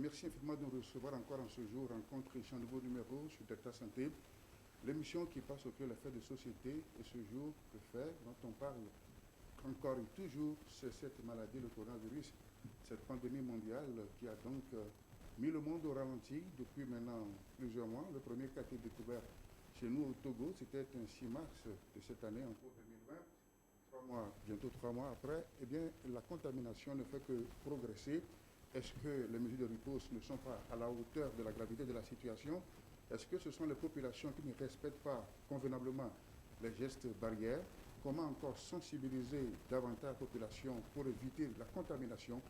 merci infiniment de nous recevoir encore en ce jour, rencontre ici un nouveau numéro sur Delta Santé, l'émission qui passe au cœur des faits de société. Et ce jour, le fait dont on parle encore et toujours, c'est cette maladie, le coronavirus, cette pandémie mondiale qui a donc mis le monde au ralenti depuis maintenant plusieurs mois. Le premier cas a été découvert chez nous au Togo, c'était un 6 mars de cette année, en cours 2020. Bientôt 3 mois après, eh bien, la contamination ne fait que progresser. Est-ce que les mesures de riposte ne sont pas à la hauteur de la gravité de la situation? Est-ce que ce sont les populations qui ne respectent pas convenablement les gestes barrières? Comment encore sensibiliser davantage la population pour éviter la contamination?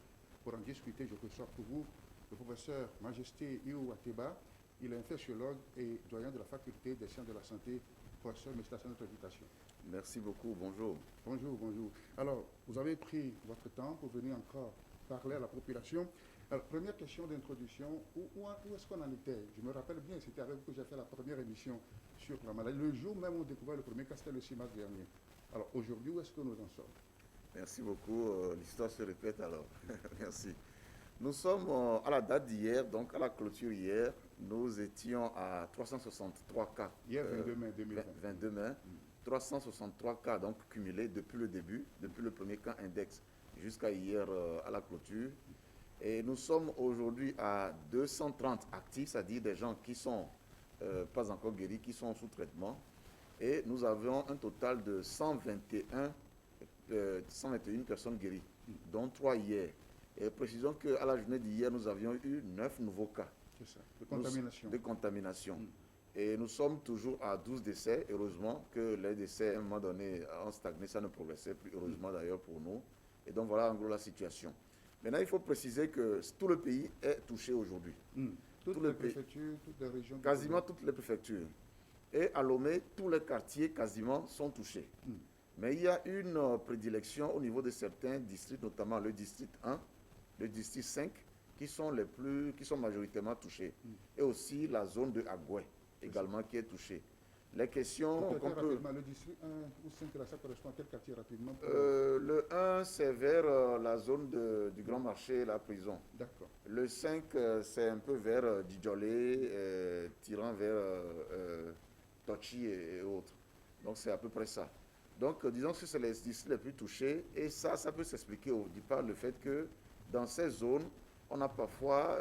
Pour en discuter, je reçois pour vous le professeur Majesté Iou Ateba. Il est infectiologue et doyen de la faculté des sciences de la santé. Professeur, merci de notre invitation. Merci beaucoup, bonjour. Bonjour. Alors, vous avez pris votre temps pour venir encore parler à la population. Alors, première question d'introduction, où est-ce qu'on en était? Je me rappelle bien, c'était avec vous que j'ai fait la première émission sur la maladie. Le jour même où on découvrait le premier cas, c'était le 6 mars dernier. Alors, aujourd'hui, où est-ce que nous en sommes? Merci beaucoup. L'histoire se répète alors. Merci. Nous sommes à la date d'hier, donc à la clôture hier, nous étions à 363 cas. Hier, 22 mai 2020. 22 mai. 363 cas donc cumulés depuis le début, depuis le premier cas index jusqu'à hier à la clôture. Et nous sommes aujourd'hui à 230 actifs, c'est-à-dire des gens qui sont pas encore guéris, qui sont sous traitement. Et nous avons un total de 121 personnes guéries, dont 3 hier. Et précisons qu'à la journée d'hier, nous avions eu 9 nouveaux cas. C'est ça, de contamination. Et nous sommes toujours à 12 décès. Heureusement que les décès, à un moment donné, ont stagné, ça ne progressait plus, heureusement d'ailleurs pour nous. Et donc voilà en gros la situation. Maintenant, il faut préciser que tout le pays est touché aujourd'hui. Toutes les préfectures, toutes les régions. Quasiment toutes les préfectures. Et à Lomé, tous les quartiers quasiment sont touchés. Mais il y a une prédilection au niveau de certains districts, notamment le district 1, le district 5, qui sont majoritairement touchés. Et aussi la zone de Agoué, également, qui est touchée. Les questions qu'on peut... Le district 1 ou 5, ça correspond à quel quartier rapidement? Le 1, c'est vers la zone du Grand Marché, la prison. D'accord. Le 5, c'est un peu vers Djidjolé, tirant vers Tochi et autres. Donc c'est à peu près ça. Donc disons que c'est les districts les plus touchés. Et ça peut s'expliquer par le fait que dans ces zones, on a parfois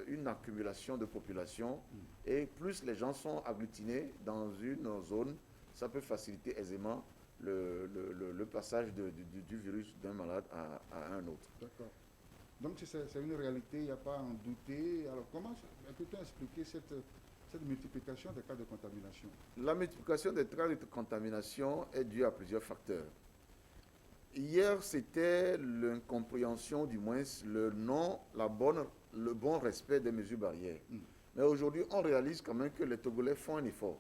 une accumulation de population et plus les gens sont agglutinés dans une zone, ça peut faciliter aisément le passage du virus d'un malade à un autre. D'accord. Donc c'est une réalité, il n'y a pas à en douter. Alors comment peut-on expliquer cette multiplication des cas de contamination? La multiplication des cas de contamination est due à plusieurs facteurs. Hier, c'était l'incompréhension, du moins le bon respect des mesures barrières. Mais aujourd'hui, on réalise quand même que les Togolais font un effort.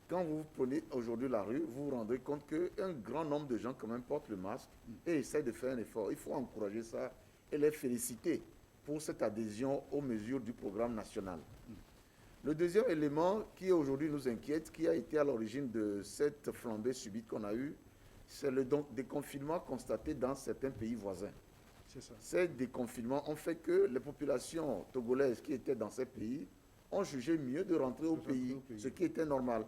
Quand vous prenez aujourd'hui la rue, vous vous rendrez compte qu'un grand nombre de gens quand même portent le masque et essaient de faire un effort. Il faut encourager ça et les féliciter pour cette adhésion aux mesures du programme national. Le deuxième élément qui aujourd'hui nous inquiète, qui a été à l'origine de cette flambée subite qu'on a eue, c'est le déconfinement constaté dans certains pays voisins. C'est ça. Ces déconfinements ont fait que les populations togolaises qui étaient dans ces pays ont jugé mieux de rentrer au pays, ce qui était normal.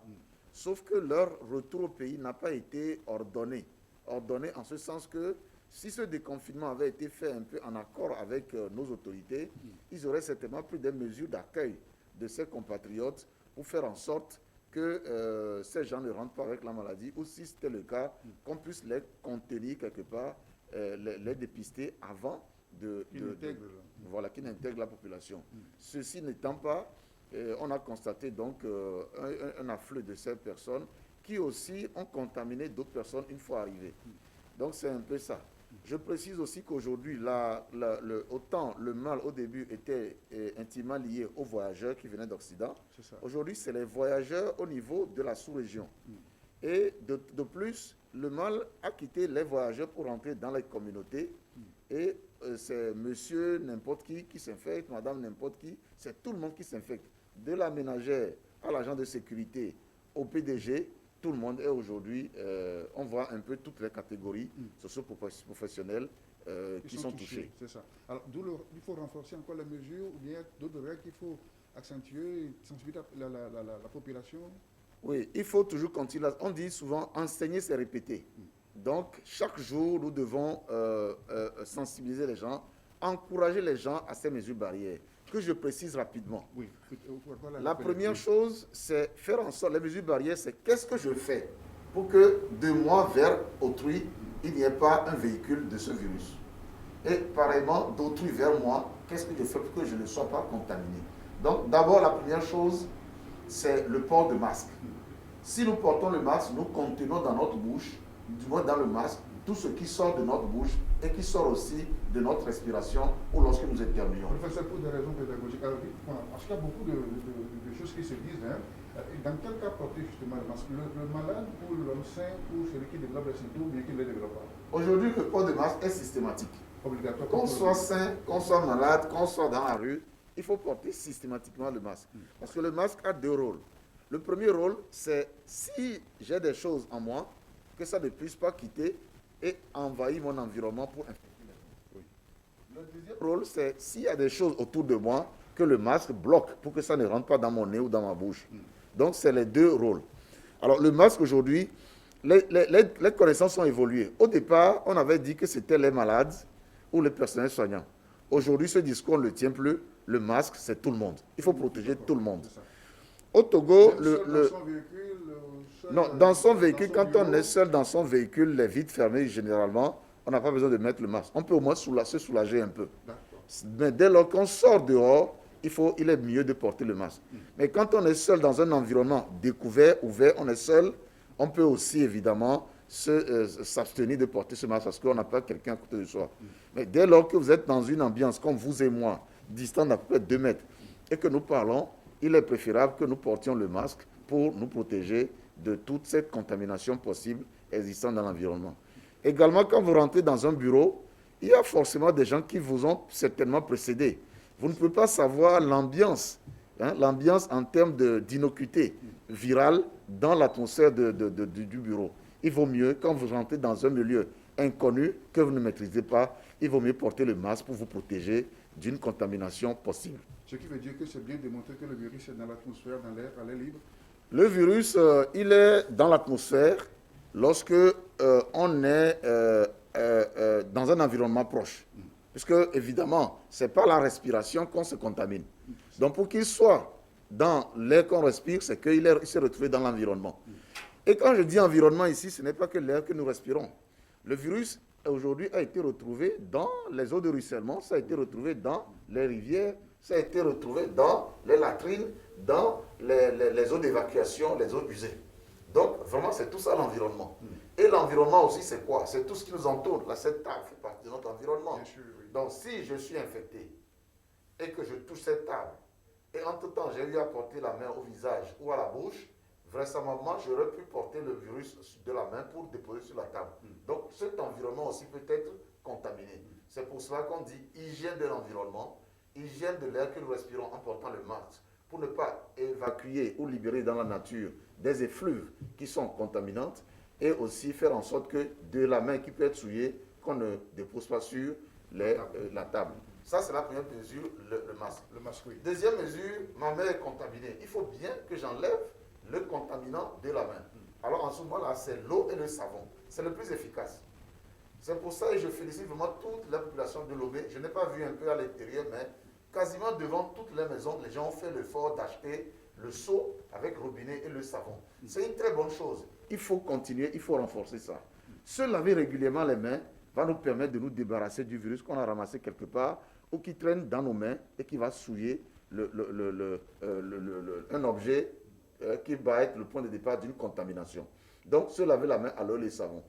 Sauf que leur retour au pays n'a pas été ordonné. Ordonné en ce sens que si ce déconfinement avait été fait un peu en accord avec nos autorités, ils auraient certainement pris des mesures d'accueil de ces compatriotes pour faire en sorte que ces gens ne rentrent pas avec la maladie, ou si c'était le cas, qu'on puisse les contenir quelque part, les dépister avant qu'ils n'intègrent la population. Ceci n'étant pas, on a constaté donc un afflux de ces personnes qui aussi ont contaminé d'autres personnes une fois arrivées. Donc c'est un peu ça. Je précise aussi qu'aujourd'hui, autant le mal au début était intimement lié aux voyageurs qui venaient d'Occident, aujourd'hui c'est les voyageurs au niveau de la sous-région. Et de plus, le mal a quitté les voyageurs pour entrer dans les communautés. Et c'est monsieur n'importe qui s'infecte, madame n'importe qui, c'est tout le monde qui s'infecte. De la ménagère à l'agent de sécurité, au PDG, tout le monde. Et aujourd'hui, on voit un peu toutes les catégories socio-professionnelles qui sont touchées. C'est ça. Alors, il faut renforcer encore les mesures ou bien d'autres règles qu'il faut accentuer, sensibiliser la population. Oui, il faut toujours continuer. On dit souvent, enseigner, c'est répéter. Donc, chaque jour, nous devons sensibiliser les gens, encourager les gens à ces mesures barrières, que je précise rapidement. Oui. La première chose, c'est faire en sorte, les mesures barrières, c'est qu'est-ce que je fais pour que de moi vers autrui, il n'y ait pas un véhicule de ce virus. Et pareillement, d'autrui vers moi, qu'est-ce que je fais pour que je ne sois pas contaminé. Donc, d'abord, la première chose, c'est le port de masque. Si nous portons le masque, nous contenons dans notre bouche, du moins dans le masque, tout ce qui sort de notre bouche et qui sort aussi de notre respiration ou lorsque nous éternuons. Professeur, pour des raisons pédagogiques, parce qu'il y a beaucoup de choses qui se disent. Dans quel cas porter justement le masque? Le malade ou l'homme sain ou celui qui développe les symptômes ou bien qui ne les développe pas? Aujourd'hui, le port de masque est systématique. Obligatoire. Qu'on soit sain, qu'on soit malade, qu'on soit dans la rue, il faut porter systématiquement le masque. Parce que le masque a deux rôles. Le premier rôle, c'est si j'ai des choses en moi, que ça ne puisse pas quitter et envahir mon environnement pour infecter les autres. Le deuxième rôle, c'est s'il y a des choses autour de moi, que le masque bloque pour que ça ne rentre pas dans mon nez ou dans ma bouche. Donc, c'est les deux rôles. Alors, le masque, aujourd'hui, les connaissances ont évolué. Au départ, on avait dit que c'était les malades ou les personnels soignants. Aujourd'hui, ce discours ne le tient plus. Le masque, c'est tout le monde. Il faut protéger tout le monde. Au Togo, dans son véhicule, quand on est seul dans son véhicule, les vitres fermées, généralement, on n'a pas besoin de mettre le masque. On peut au moins se soulager un peu. Mais dès lors qu'on sort dehors, il est mieux de porter le masque. Mais quand on est seul dans un environnement découvert, ouvert, on est seul, on peut aussi évidemment s'abstenir de porter ce masque parce qu'on n'a pas quelqu'un à côté de soi. Mais dès lors que vous êtes dans une ambiance comme vous et moi, distant d'à peu près 2 mètres, et que nous parlons, il est préférable que nous portions le masque pour nous protéger de toute cette contamination possible existant dans l'environnement. Également, quand vous rentrez dans un bureau, il y a forcément des gens qui vous ont certainement précédé. Vous ne pouvez pas savoir l'ambiance, l'ambiance en termes d'innocuité virale dans l'atmosphère du bureau. Il vaut mieux, quand vous rentrez dans un milieu inconnu que vous ne maîtrisez pas, il vaut mieux porter le masque pour vous protéger d'une contamination possible. Ce qui veut dire que c'est bien démontré que le virus est dans l'atmosphère, dans l'air, à l'air libre. Le virus, il est dans l'atmosphère lorsque on est dans un environnement proche. Puisque, évidemment, ce n'est pas la respiration qu'on se contamine. Donc, pour qu'il soit dans l'air qu'on respire, c'est qu'il s'est retrouvé dans l'environnement. Et quand je dis environnement ici, ce n'est pas que l'air que nous respirons. Le virus, aujourd'hui, a été retrouvé dans les eaux de ruissellement, ça a été retrouvé dans les rivières, ça a été retrouvé dans les latrines, dans les eaux d'évacuation, les eaux usées. Donc, vraiment, c'est tout ça l'environnement. Et l'environnement aussi, c'est quoi? C'est tout ce qui nous entoure. Là, cette table fait partie de notre environnement. Bien sûr, oui. Donc, si je suis infecté et que je touche cette table, et entre-temps, j'ai eu à porter la main au visage ou à la bouche, vraisemblablement, j'aurais pu porter le virus de la main pour déposer sur la table. Donc, cet environnement aussi peut être contaminé. C'est pour cela qu'on dit hygiène de l'environnement, hygiène de l'air que nous respirons en portant le masque, pour ne pas évacuer ou libérer dans la nature des effluves qui sont contaminantes, et aussi faire en sorte que de la main qui peut être souillée, qu'on ne dépose pas sur la table. Ça, c'est la première mesure, le masque. Le masque, oui. Deuxième mesure, ma main est contaminée. Il faut bien que j'enlève le contaminant de la main. Alors en ce moment-là, c'est l'eau et le savon. C'est le plus efficace. C'est pour ça que je félicite vraiment toute la population de Lomé. Je n'ai pas vu un peu à l'intérieur, mais quasiment devant toutes les maisons, les gens ont fait l'effort d'acheter le seau avec robinet et le savon. C'est une très bonne chose. Il faut continuer, il faut renforcer ça. Se laver régulièrement les mains va nous permettre de nous débarrasser du virus qu'on a ramassé quelque part ou qui traîne dans nos mains et qui va souiller un objet qui va être le point de départ d'une contamination. Donc, se laver la main à l'eau et le savon.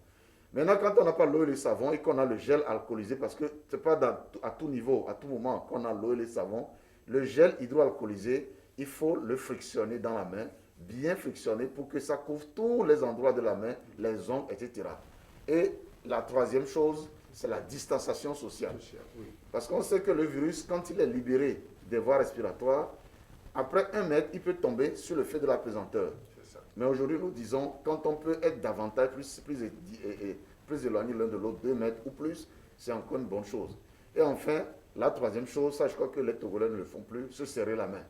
Maintenant, quand on n'a pas l'eau et le savon et qu'on a le gel alcoolisé, parce que ce n'est pas à tout niveau, à tout moment qu'on a l'eau et le savon, le gel hydroalcoolisé, il faut le frictionner dans la main, bien frictionner pour que ça couvre tous les endroits de la main, les ongles, etc. Et la troisième chose, c'est la distanciation sociale. Oui. Parce qu'on sait que le virus, quand il est libéré des voies respiratoires, après 1 mètre, il peut tomber sur le fait de la pesanteur. Mais aujourd'hui, nous disons, quand on peut être davantage, plus éloigné l'un de l'autre, 2 mètres ou plus, c'est encore une bonne chose. Et enfin, la troisième chose, ça je crois que les Togolais ne le font plus, se serrer la main,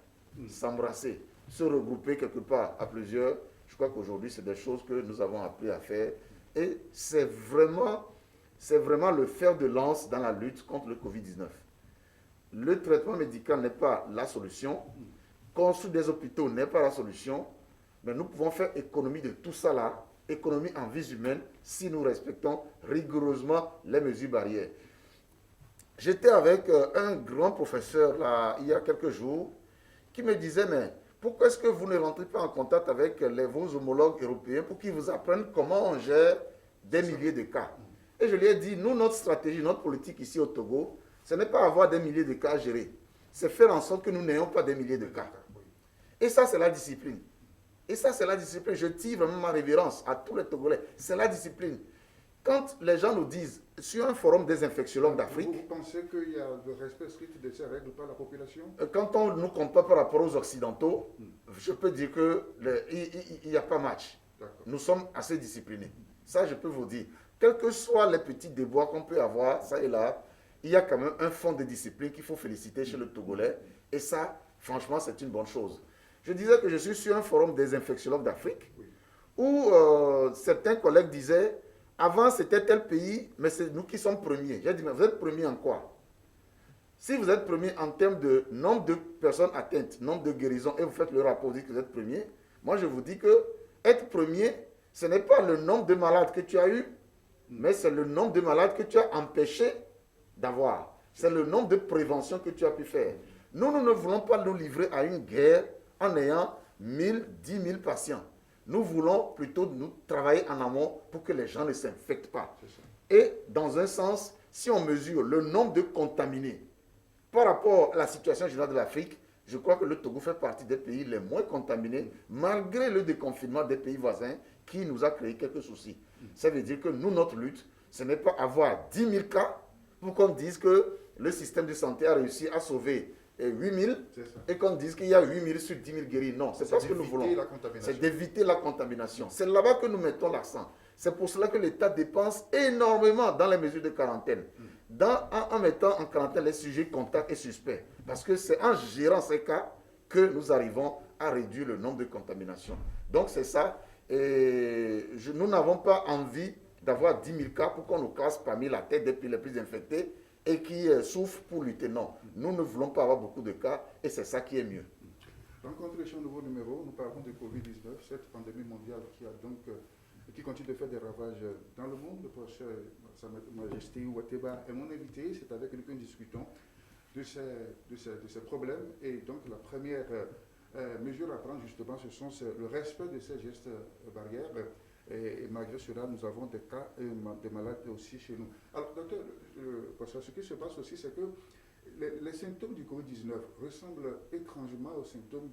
s'embrasser, se regrouper quelque part à plusieurs. Je crois qu'aujourd'hui, c'est des choses que nous avons appris à faire. Et c'est vraiment le fer de lance dans la lutte contre le Covid-19. Le traitement médical n'est pas la solution. Construire des hôpitaux n'est pas la solution. Mais nous pouvons faire économie de tout ça là, économie en vies humaines, si nous respectons rigoureusement les mesures barrières. J'étais avec un grand professeur là, il y a quelques jours, qui me disait, mais pourquoi est-ce que vous ne rentrez pas en contact avec vos homologues européens pour qu'ils vous apprennent comment on gère des milliers de cas? Et je lui ai dit, nous, notre stratégie, notre politique ici au Togo, ce n'est pas avoir des milliers de cas à gérer, c'est faire en sorte que nous n'ayons pas des milliers de cas. Et ça, c'est la discipline. Et ça, c'est la discipline. Je tire vraiment ma révérence à tous les Togolais. C'est la discipline. Quand les gens nous disent, sur un forum des infectiologues d'Afrique... Vous pensez qu'il y a le respect strict de ces règles par la population? Quand on nous compare par rapport aux Occidentaux, je peux dire qu'il n'y a pas match. Nous sommes assez disciplinés. Ça, je peux vous dire. Quels que soient les petits déboires qu'on peut avoir, ça et là, il y a quand même un fond de discipline qu'il faut féliciter chez le Togolais. Et ça, franchement, c'est une bonne chose. Je disais que je suis sur un forum des infectiologues d'Afrique où certains collègues disaient, avant c'était tel pays, mais c'est nous qui sommes premiers. J'ai dit, mais vous êtes premiers en quoi? Si vous êtes premiers en termes de nombre de personnes atteintes, nombre de guérisons, et vous faites le rapport, vous dites que vous êtes premiers, moi je vous dis que être premier, ce n'est pas le nombre de malades que tu as eu, mais c'est le nombre de malades que tu as empêché d'avoir. C'est le nombre de préventions que tu as pu faire. Nous ne voulons pas nous livrer à une guerre en ayant 1000, 10 000 patients. Nous voulons plutôt nous travailler en amont pour que les gens ne s'infectent pas. Et dans un sens, si on mesure le nombre de contaminés par rapport à la situation générale de l'Afrique, je crois que le Togo fait partie des pays les moins contaminés, malgré le déconfinement des pays voisins qui nous a créé quelques soucis. Ça veut dire que nous, notre lutte, ce n'est pas avoir 10 000 cas pour qu'on dise que le système de santé a réussi à sauver 8 000 et qu'on dise qu'il y a 8 000 sur 10 000 guéris. Non, c'est pas ce que nous voulons. C'est d'éviter la contamination. C'est là-bas que nous mettons l'accent. C'est pour cela que l'État dépense énormément dans les mesures de quarantaine. En mettant en quarantaine les sujets contacts et suspects. Parce que c'est en gérant ces cas que nous arrivons à réduire le nombre de contaminations. Donc c'est ça. Et nous n'avons pas envie d'avoir 10 000 cas pour qu'on nous classe parmi la tête des pays les plus infectés et qui souffrent pour lutter. Non, nous ne voulons pas avoir beaucoup de cas et c'est ça qui est mieux. Rencontre sur un nouveau numéro, nous parlons de Covid-19, cette pandémie mondiale qui continue de faire des ravages dans le monde. Sa Majesté Ouattara est mon invité, c'est avec lui que nous discutons de ces problèmes. Et donc la première mesure à prendre justement, ce sont le respect de ces gestes barrières. Et malgré cela, nous avons des cas et des malades aussi chez nous. Alors, docteur, ce qui se passe aussi, c'est que les symptômes du Covid-19 ressemblent étrangement aux symptômes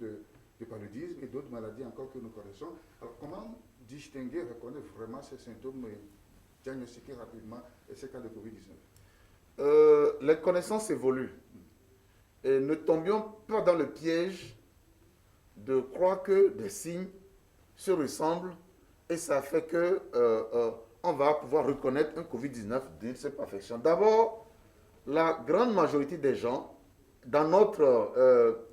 du paludisme et d'autres maladies encore que nous connaissons. Alors, comment distinguer, reconnaître vraiment ces symptômes et diagnostiquer rapidement ces cas de Covid-19? Les connaissances évoluent. Et ne tombions pas dans le piège de croire que des signes se ressemblent et ça fait qu'on va pouvoir reconnaître un Covid-19 d'une seule perfection. D'abord, la grande majorité des gens, dans notre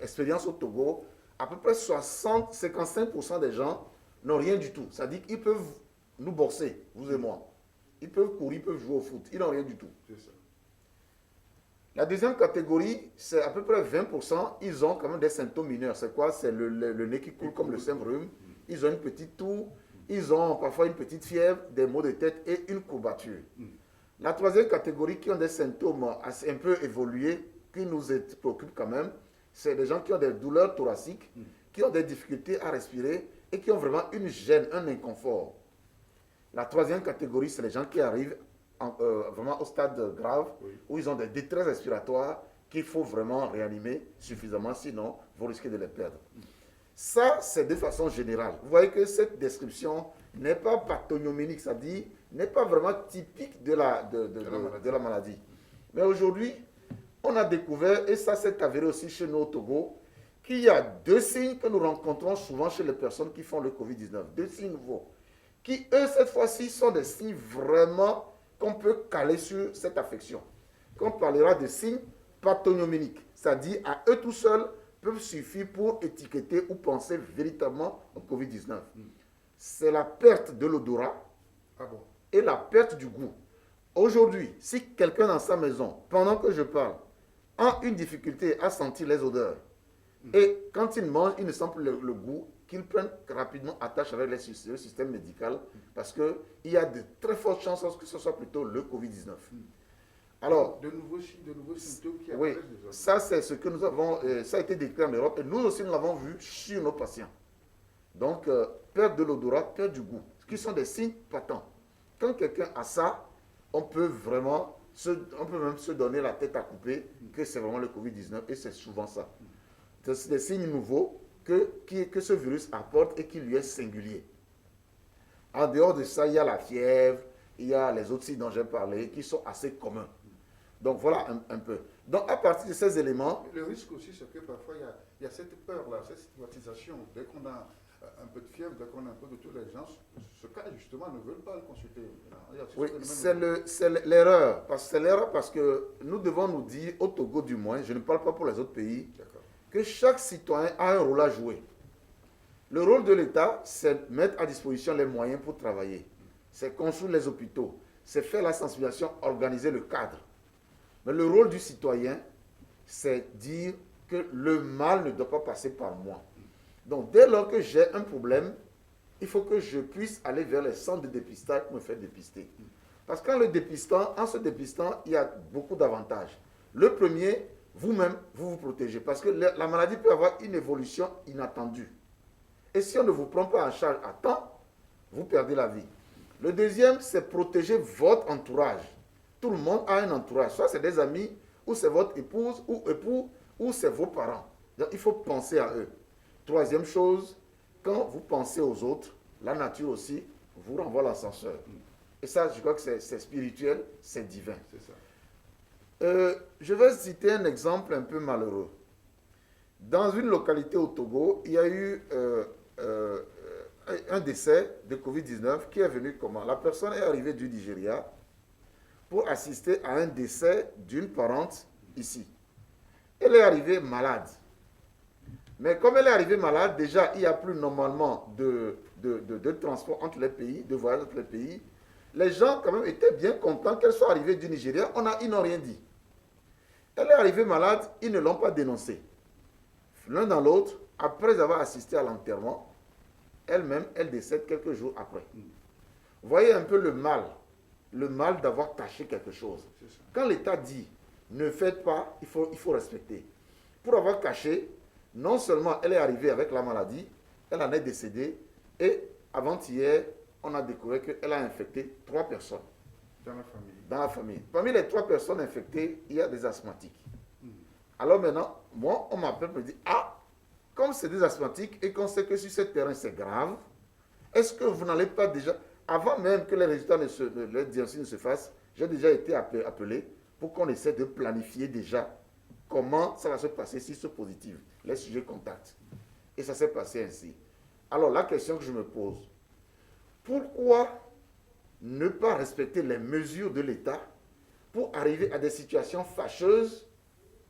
expérience au Togo, à peu près 55% des gens n'ont rien du tout. C'est-à-dire qu'ils peuvent nous boxer, vous et moi. Ils peuvent courir, ils peuvent jouer au foot. Ils n'ont rien du tout. C'est ça. La deuxième catégorie, c'est à peu près 20%. Ils ont quand même des symptômes mineurs. C'est quoi? C'est le nez qui coule comme le syndrome. Ils ont une petite toux. Ils ont parfois une petite fièvre, des maux de tête et une courbature. La troisième catégorie qui ont des symptômes un peu évolués, qui nous préoccupent quand même, c'est les gens qui ont des douleurs thoraciques, qui ont des difficultés à respirer et qui ont vraiment une gêne, un inconfort. La troisième catégorie, c'est les gens qui arrivent vraiment au stade grave, où ils ont des détresses respiratoires qu'il faut vraiment réanimer suffisamment, sinon vous risquez de les perdre. Ça, c'est de façon générale. Vous voyez que cette description n'est pas pathognomonique, c'est-à-dire n'est pas vraiment typique de la maladie. Mais aujourd'hui, on a découvert, et ça s'est avéré aussi chez nous au Togo, qu'il y a deux signes que nous rencontrons souvent chez les personnes qui font le Covid-19. Deux signes nouveaux. Qui, eux, cette fois-ci, sont des signes vraiment qu'on peut caler sur cette affection. Qu'on parlera de signes pathognomoniques. C'est-à-dire, à eux tout seuls, peuvent suffire pour étiqueter ou penser véritablement au Covid-19. C'est la perte de l'odorat et la perte du goût. Aujourd'hui, si quelqu'un dans sa maison, pendant que je parle, a une difficulté à sentir les odeurs, et quand il mange, il ne sent plus le goût, qu'il prenne rapidement attache avec le système médical, parce qu'il y a de très fortes chances que ce soit plutôt le Covid-19. Alors, de nouveaux symptômes qui oui, apparaissent déjà. ça c'est ce que nous avons, ça a été décrit en Europe, et nous aussi nous l'avons vu sur nos patients. Donc, perte de l'odorat, perte du goût, ce qui sont des signes patents. Quand quelqu'un a ça, on peut même se donner la tête à couper que c'est vraiment le Covid-19, et c'est souvent ça. C'est des signes nouveaux que ce virus apporte et qui lui est singulier. En dehors de ça, il y a la fièvre, il y a les autres signes dont j'ai parlé qui sont assez communs. Donc voilà un peu. Donc à partir de ces éléments... Le risque aussi, c'est que parfois il y a cette peur-là, cette stigmatisation. Dès qu'on a un peu de fièvre, dès qu'on a un peu de tout, les gens, ce cas justement, ne veulent pas le consulter. Oui, c'est l'erreur. C'est l'erreur parce que nous devons nous dire, au Togo du moins, je ne parle pas pour les autres pays, que chaque citoyen a un rôle à jouer. Le rôle de l'État, c'est mettre à disposition les moyens pour travailler. C'est construire les hôpitaux. C'est faire la sensibilisation, organiser le cadre. Mais le rôle du citoyen, c'est dire que le mal ne doit pas passer par moi. Donc, dès lors que j'ai un problème, il faut que je puisse aller vers les centres de dépistage pour me faire dépister. Parce qu'en se dépistant, il y a beaucoup d'avantages. Le premier, vous-même, vous vous protégez. Parce que la maladie peut avoir une évolution inattendue. Et si on ne vous prend pas en charge à temps, vous perdez la vie. Le deuxième, c'est protéger votre entourage. Tout le monde a un entourage. Soit c'est des amis, ou c'est votre épouse, ou époux, ou c'est vos parents. Donc, il faut penser à eux. Troisième chose, quand vous pensez aux autres, la nature aussi vous renvoie l'ascenseur. Et ça, je crois que c'est spirituel, c'est divin. C'est ça. Je vais citer un exemple un peu malheureux. Dans une localité au Togo, il y a eu un décès de Covid-19 qui est venu comment? La personne est arrivée du Nigeria pour assister à un décès d'une parente ici. Elle est arrivée malade. Mais comme elle est arrivée malade, déjà, il n'y a plus normalement de transport entre les pays, de voyage entre les pays. Les gens, quand même, étaient bien contents qu'elle soit arrivée du Nigeria. Ils n'ont rien dit. Elle est arrivée malade, ils ne l'ont pas dénoncée. L'un dans l'autre, après avoir assisté à l'enterrement, elle-même, elle décède quelques jours après. Vous voyez un peu le mal d'avoir caché quelque chose. Quand l'État dit, ne faites pas, il faut respecter. Pour avoir caché, non seulement elle est arrivée avec la maladie, elle en est décédée, et avant-hier, on a découvert qu'elle a infecté 3 personnes. Dans la famille. Parmi les 3 personnes infectées, il y a des asthmatiques. Alors maintenant, moi, on m'appelle et me dit, comme c'est des asthmatiques et qu'on sait que sur ce terrain c'est grave, est-ce que vous n'allez pas déjà, avant même que les résultats le diagnostic ne se fassent, j'ai déjà été appelé pour qu'on essaie de planifier déjà comment ça va se passer si c'est positif, les sujets contacts. Et ça s'est passé ainsi. Alors la question que je me pose, pourquoi ne pas respecter les mesures de l'État pour arriver à des situations fâcheuses,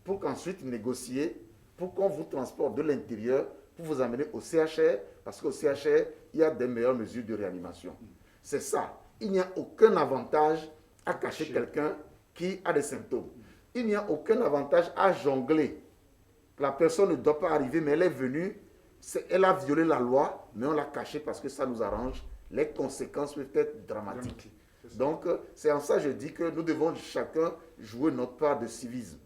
pour qu'ensuite négocier, pour qu'on vous transporte de l'intérieur, pour vous amener au CHR, parce qu'au CHR, il y a des meilleures mesures de réanimation. C'est ça. Il n'y a aucun avantage à cacher quelqu'un qui a des symptômes. Il n'y a aucun avantage à jongler. La personne ne doit pas arriver, mais elle est venue, elle a violé la loi, mais on l'a cachée parce que ça nous arrange. Les conséquences peuvent être dramatiques. Donc, c'est en ça que je dis que nous devons chacun jouer notre part de civisme.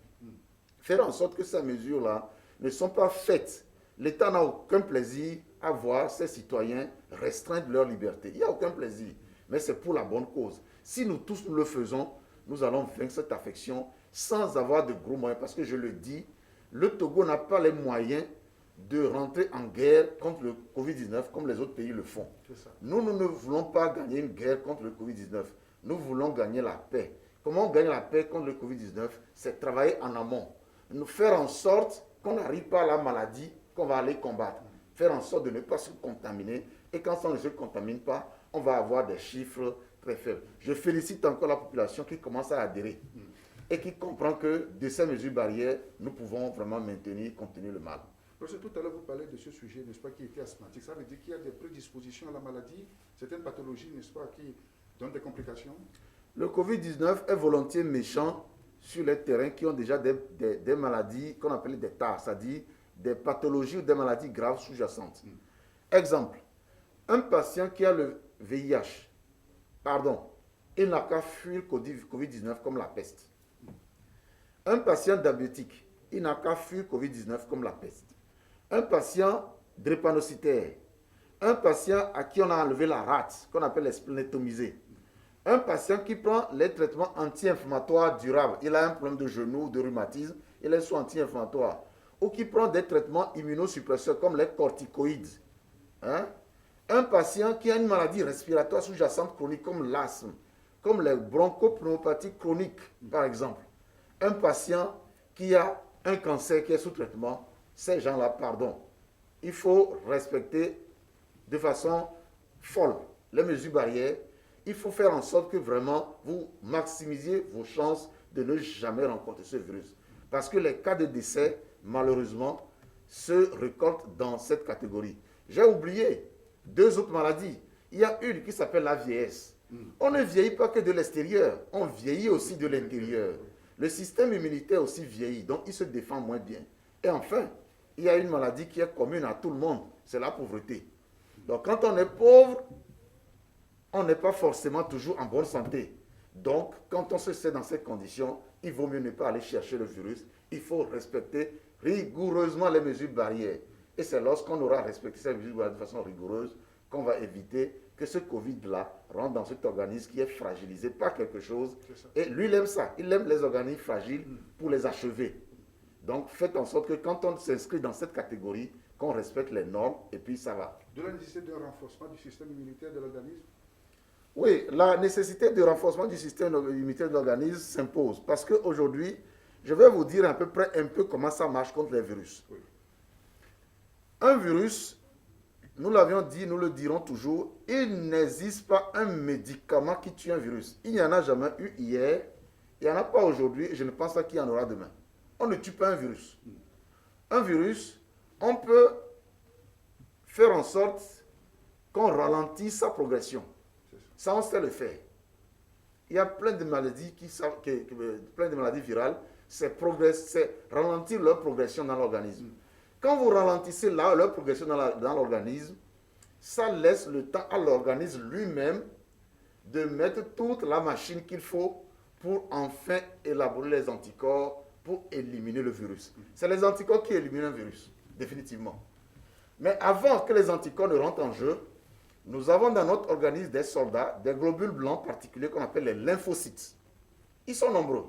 Faire en sorte que ces mesures-là ne sont pas faites. L'État n'a aucun plaisir à voir ses citoyens restreindre leur liberté. Il n'y a aucun plaisir, mais c'est pour la bonne cause. Si nous tous nous le faisons, nous allons vaincre cette affection sans avoir de gros moyens. Parce que je le dis, le Togo n'a pas les moyens de rentrer en guerre contre le Covid-19 comme les autres pays le font. Nous ne voulons pas gagner une guerre contre le Covid-19. Nous voulons gagner la paix. Comment on gagne la paix contre le Covid-19? C'est travailler en amont. Nous faire en sorte qu'on n'arrive pas à la maladie qu'on va aller combattre. Faire en sorte de ne pas se contaminer. Et quand ça ne se contamine pas, on va avoir des chiffres très faibles. Je félicite encore la population qui commence à adhérer et qui comprend que de ces mesures barrières, nous pouvons vraiment contenir le mal. Parce que tout à l'heure, vous parlez de ce sujet, n'est-ce pas, qui était asthmatique. Ça veut dire qu'il y a des prédispositions à la maladie, certaines pathologies, n'est-ce pas, qui donnent des complications. Le Covid-19 est volontiers méchant sur les terrains qui ont déjà des maladies qu'on appelle des TAR, c'est-à-dire des pathologies ou des maladies graves sous-jacentes. Exemple, un patient qui a le VIH, il n'a qu'à fuir Covid-19 comme la peste. Un patient diabétique, il n'a qu'à fuir Covid-19 comme la peste. Un patient drépanocytaire, un patient à qui on a enlevé la rate, qu'on appelle les splénétomisés, un patient qui prend les traitements anti-inflammatoires durables, il a un problème de genou, de rhumatisme, il a un soin anti-inflammatoire, ou qui prend des traitements immunosuppresseurs comme les corticoïdes. Un patient qui a une maladie respiratoire sous-jacente chronique comme l'asthme, comme les bronchopneumopathies chroniques par exemple. Un patient qui a un cancer qui est sous traitement, ces gens-là, il faut respecter de façon folle les mesures barrières. Il faut faire en sorte que vraiment vous maximisiez vos chances de ne jamais rencontrer ce virus. Parce que les cas de décès, malheureusement, se récoltent dans cette catégorie. J'ai oublié 2 autres maladies. Il y a une qui s'appelle la vieillesse. On ne vieillit pas que de l'extérieur, on vieillit aussi de l'intérieur. Le système immunitaire aussi vieillit, donc il se défend moins bien. Et enfin, il y a une maladie qui est commune à tout le monde, c'est la pauvreté. Donc quand on est pauvre, on n'est pas forcément toujours en bonne santé. Donc, quand on se sait dans ces conditions, il vaut mieux ne pas aller chercher le virus. Il faut respecter rigoureusement les mesures barrières. Et c'est lorsqu'on aura respecté ces mesures barrières de façon rigoureuse qu'on va éviter que ce Covid-là rentre dans cet organisme qui est fragilisé par quelque chose. Et lui, il aime ça. Il aime les organismes fragiles pour les achever. Donc, faites en sorte que quand on s'inscrit dans cette catégorie, qu'on respecte les normes et puis ça va. De la nécessité d'un renforcement du système immunitaire de l'organisme? Oui, la nécessité de renforcement du système immunitaire de l'organisme s'impose. Parce qu'aujourd'hui, je vais vous dire à peu près un peu comment ça marche contre les virus. Oui. Un virus, nous l'avions dit, nous le dirons toujours, il n'existe pas un médicament qui tue un virus. Il n'y en a jamais eu hier, il n'y en a pas aujourd'hui, et je ne pense pas qu'il y en aura demain. On ne tue pas un virus. Un virus, on peut faire en sorte qu'on ralentisse sa progression. Ça, on sait le faire. Il y a plein de maladies, plein de maladies virales, c'est ralentir leur progression dans l'organisme. Quand vous ralentissez leur progression dans l'organisme, ça laisse le temps à l'organisme lui-même de mettre toute la machine qu'il faut pour enfin élaborer les anticorps pour éliminer le virus. C'est les anticorps qui éliminent un virus, définitivement. Mais avant que les anticorps ne rentrent en jeu, nous avons dans notre organisme des soldats, des globules blancs particuliers qu'on appelle les lymphocytes. Ils sont nombreux.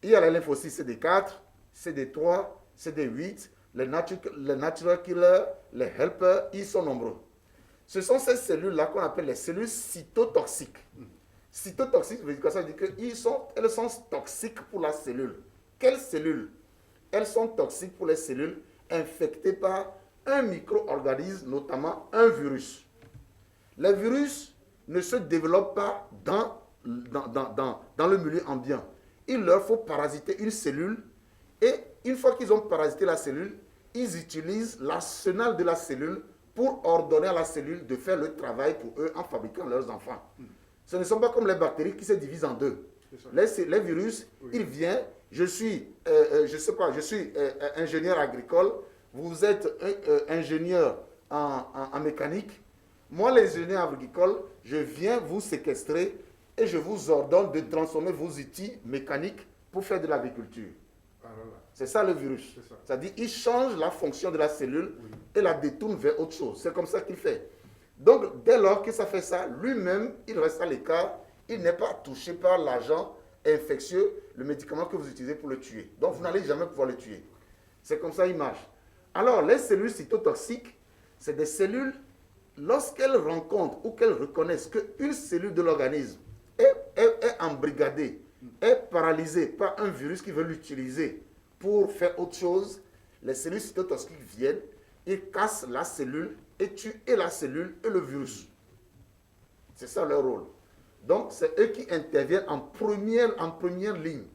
Il y a les lymphocytes CD4, CD3, CD8, les natural killers, les helpers, ils sont nombreux. Ce sont ces cellules-là qu'on appelle les cellules cytotoxiques. Cytotoxiques, ça veut dire qu'elles sont toxiques pour la cellule. Quelles cellules? Elles sont toxiques pour les cellules infectées par un micro-organisme, notamment un virus. Les virus ne se développent pas dans le milieu ambiant. Il leur faut parasiter une cellule et une fois qu'ils ont parasité la cellule, ils utilisent l'arsenal de la cellule pour ordonner à la cellule de faire le travail pour eux en fabriquant leurs enfants. Ce ne sont pas comme les bactéries qui se divisent en deux. Les virus, oui. Ils viennent, je suis ingénieur agricole, vous êtes ingénieur en mécanique. Moi, les ingénieurs agricoles, je viens vous séquestrer et je vous ordonne de transformer vos outils mécaniques pour faire de l'agriculture. C'est ça le virus. C'est-à-dire qu'il change la fonction de la cellule et la détourne vers autre chose. C'est comme ça qu'il fait. Donc, dès lors que ça fait ça, lui-même, il reste à l'écart. Il n'est pas touché par l'agent infectieux, le médicament que vous utilisez pour le tuer. Donc, vous n'allez jamais pouvoir le tuer. C'est comme ça qu'il marche. Alors, les cellules cytotoxiques, c'est des cellules, lorsqu'elles rencontrent ou qu'elles reconnaissent qu'une cellule de l'organisme est embrigadée, est paralysée par un virus qui veut l'utiliser pour faire autre chose, les cellules cytotoxiques viennent, ils cassent la cellule et tuent et la cellule et le virus. C'est ça leur rôle. Donc, c'est eux qui interviennent en première ligne.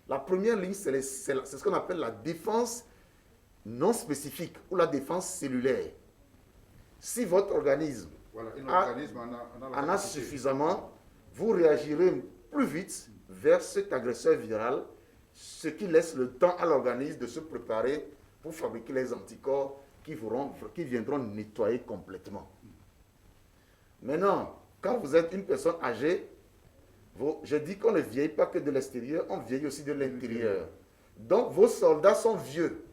La première ligne, c'est ce qu'on appelle la défense non spécifique ou la défense cellulaire. Si votre organisme en a suffisamment, vous réagirez plus vite vers cet agresseur viral, ce qui laisse le temps à l'organisme de se préparer pour fabriquer les anticorps qui viendront nettoyer complètement. Maintenant, quand vous êtes une personne âgée, je dis qu'on ne vieillit pas que de l'extérieur, on vieillit aussi de l'intérieur. Donc, vos soldats sont vieux.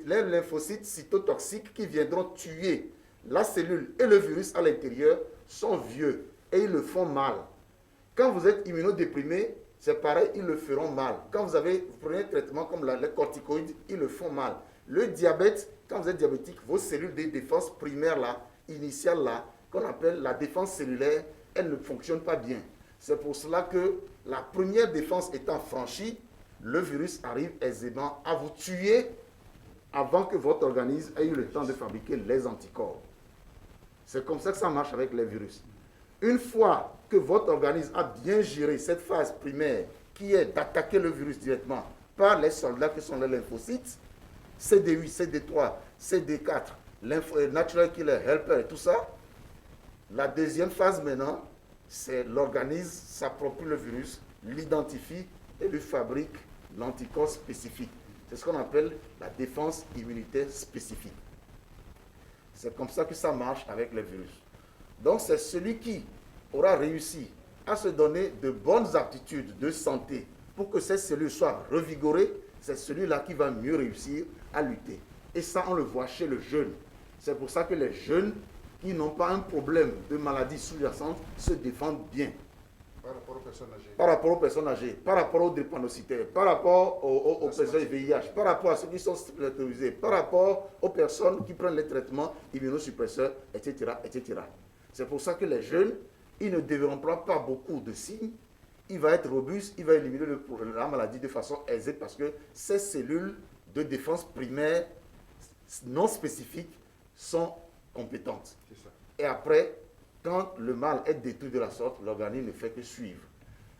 Les lymphocytes cytotoxiques qui viendront tuer la cellule et le virus à l'intérieur sont vieux et ils le font mal. Quand vous êtes immunodéprimé, c'est pareil, ils le feront mal. Quand vous prenez un traitement comme les corticoïdes, ils le font mal. Le diabète, quand vous êtes diabétique, vos cellules de défense primaire là, initiale là, qu'on appelle la défense cellulaire, elle ne fonctionne pas bien. C'est pour cela que la première défense étant franchie, le virus arrive aisément à vous tuer avant que votre organisme ait eu le temps de fabriquer les anticorps. C'est comme ça que ça marche avec les virus. Une fois que votre organisme a bien géré cette phase primaire qui est d'attaquer le virus directement par les soldats qui sont les lymphocytes, CD8, CD3, CD4, Natural Killer Helper et tout ça, la deuxième phase maintenant, c'est l'organisme s'approprie le virus, l'identifie et lui fabrique l'anticorps spécifique. C'est ce qu'on appelle la défense immunitaire spécifique. C'est comme ça que ça marche avec les virus. Donc c'est celui qui aura réussi à se donner de bonnes aptitudes de santé pour que ces cellules soient revigorées, c'est celui-là qui va mieux réussir à lutter. Et ça, on le voit chez le jeune. C'est pour ça que les jeunes qui n'ont pas un problème de maladie sous-jacente se défendent bien. Par rapport aux personnes âgées. Par rapport aux personnes âgées, par rapport aux drépanocytaires, par rapport aux personnes VIH, par rapport à ceux qui sont stigmatisés, par rapport aux personnes qui prennent les traitements immunosuppresseurs, etc., etc. C'est pour ça que les jeunes, ils ne développeront pas beaucoup de signes. Il va être robuste, il va éliminer la maladie de façon aisée parce que ces cellules de défense primaire non spécifiques sont compétentes. Et après, quand le mal est détruit de la sorte, l'organisme ne fait que suivre.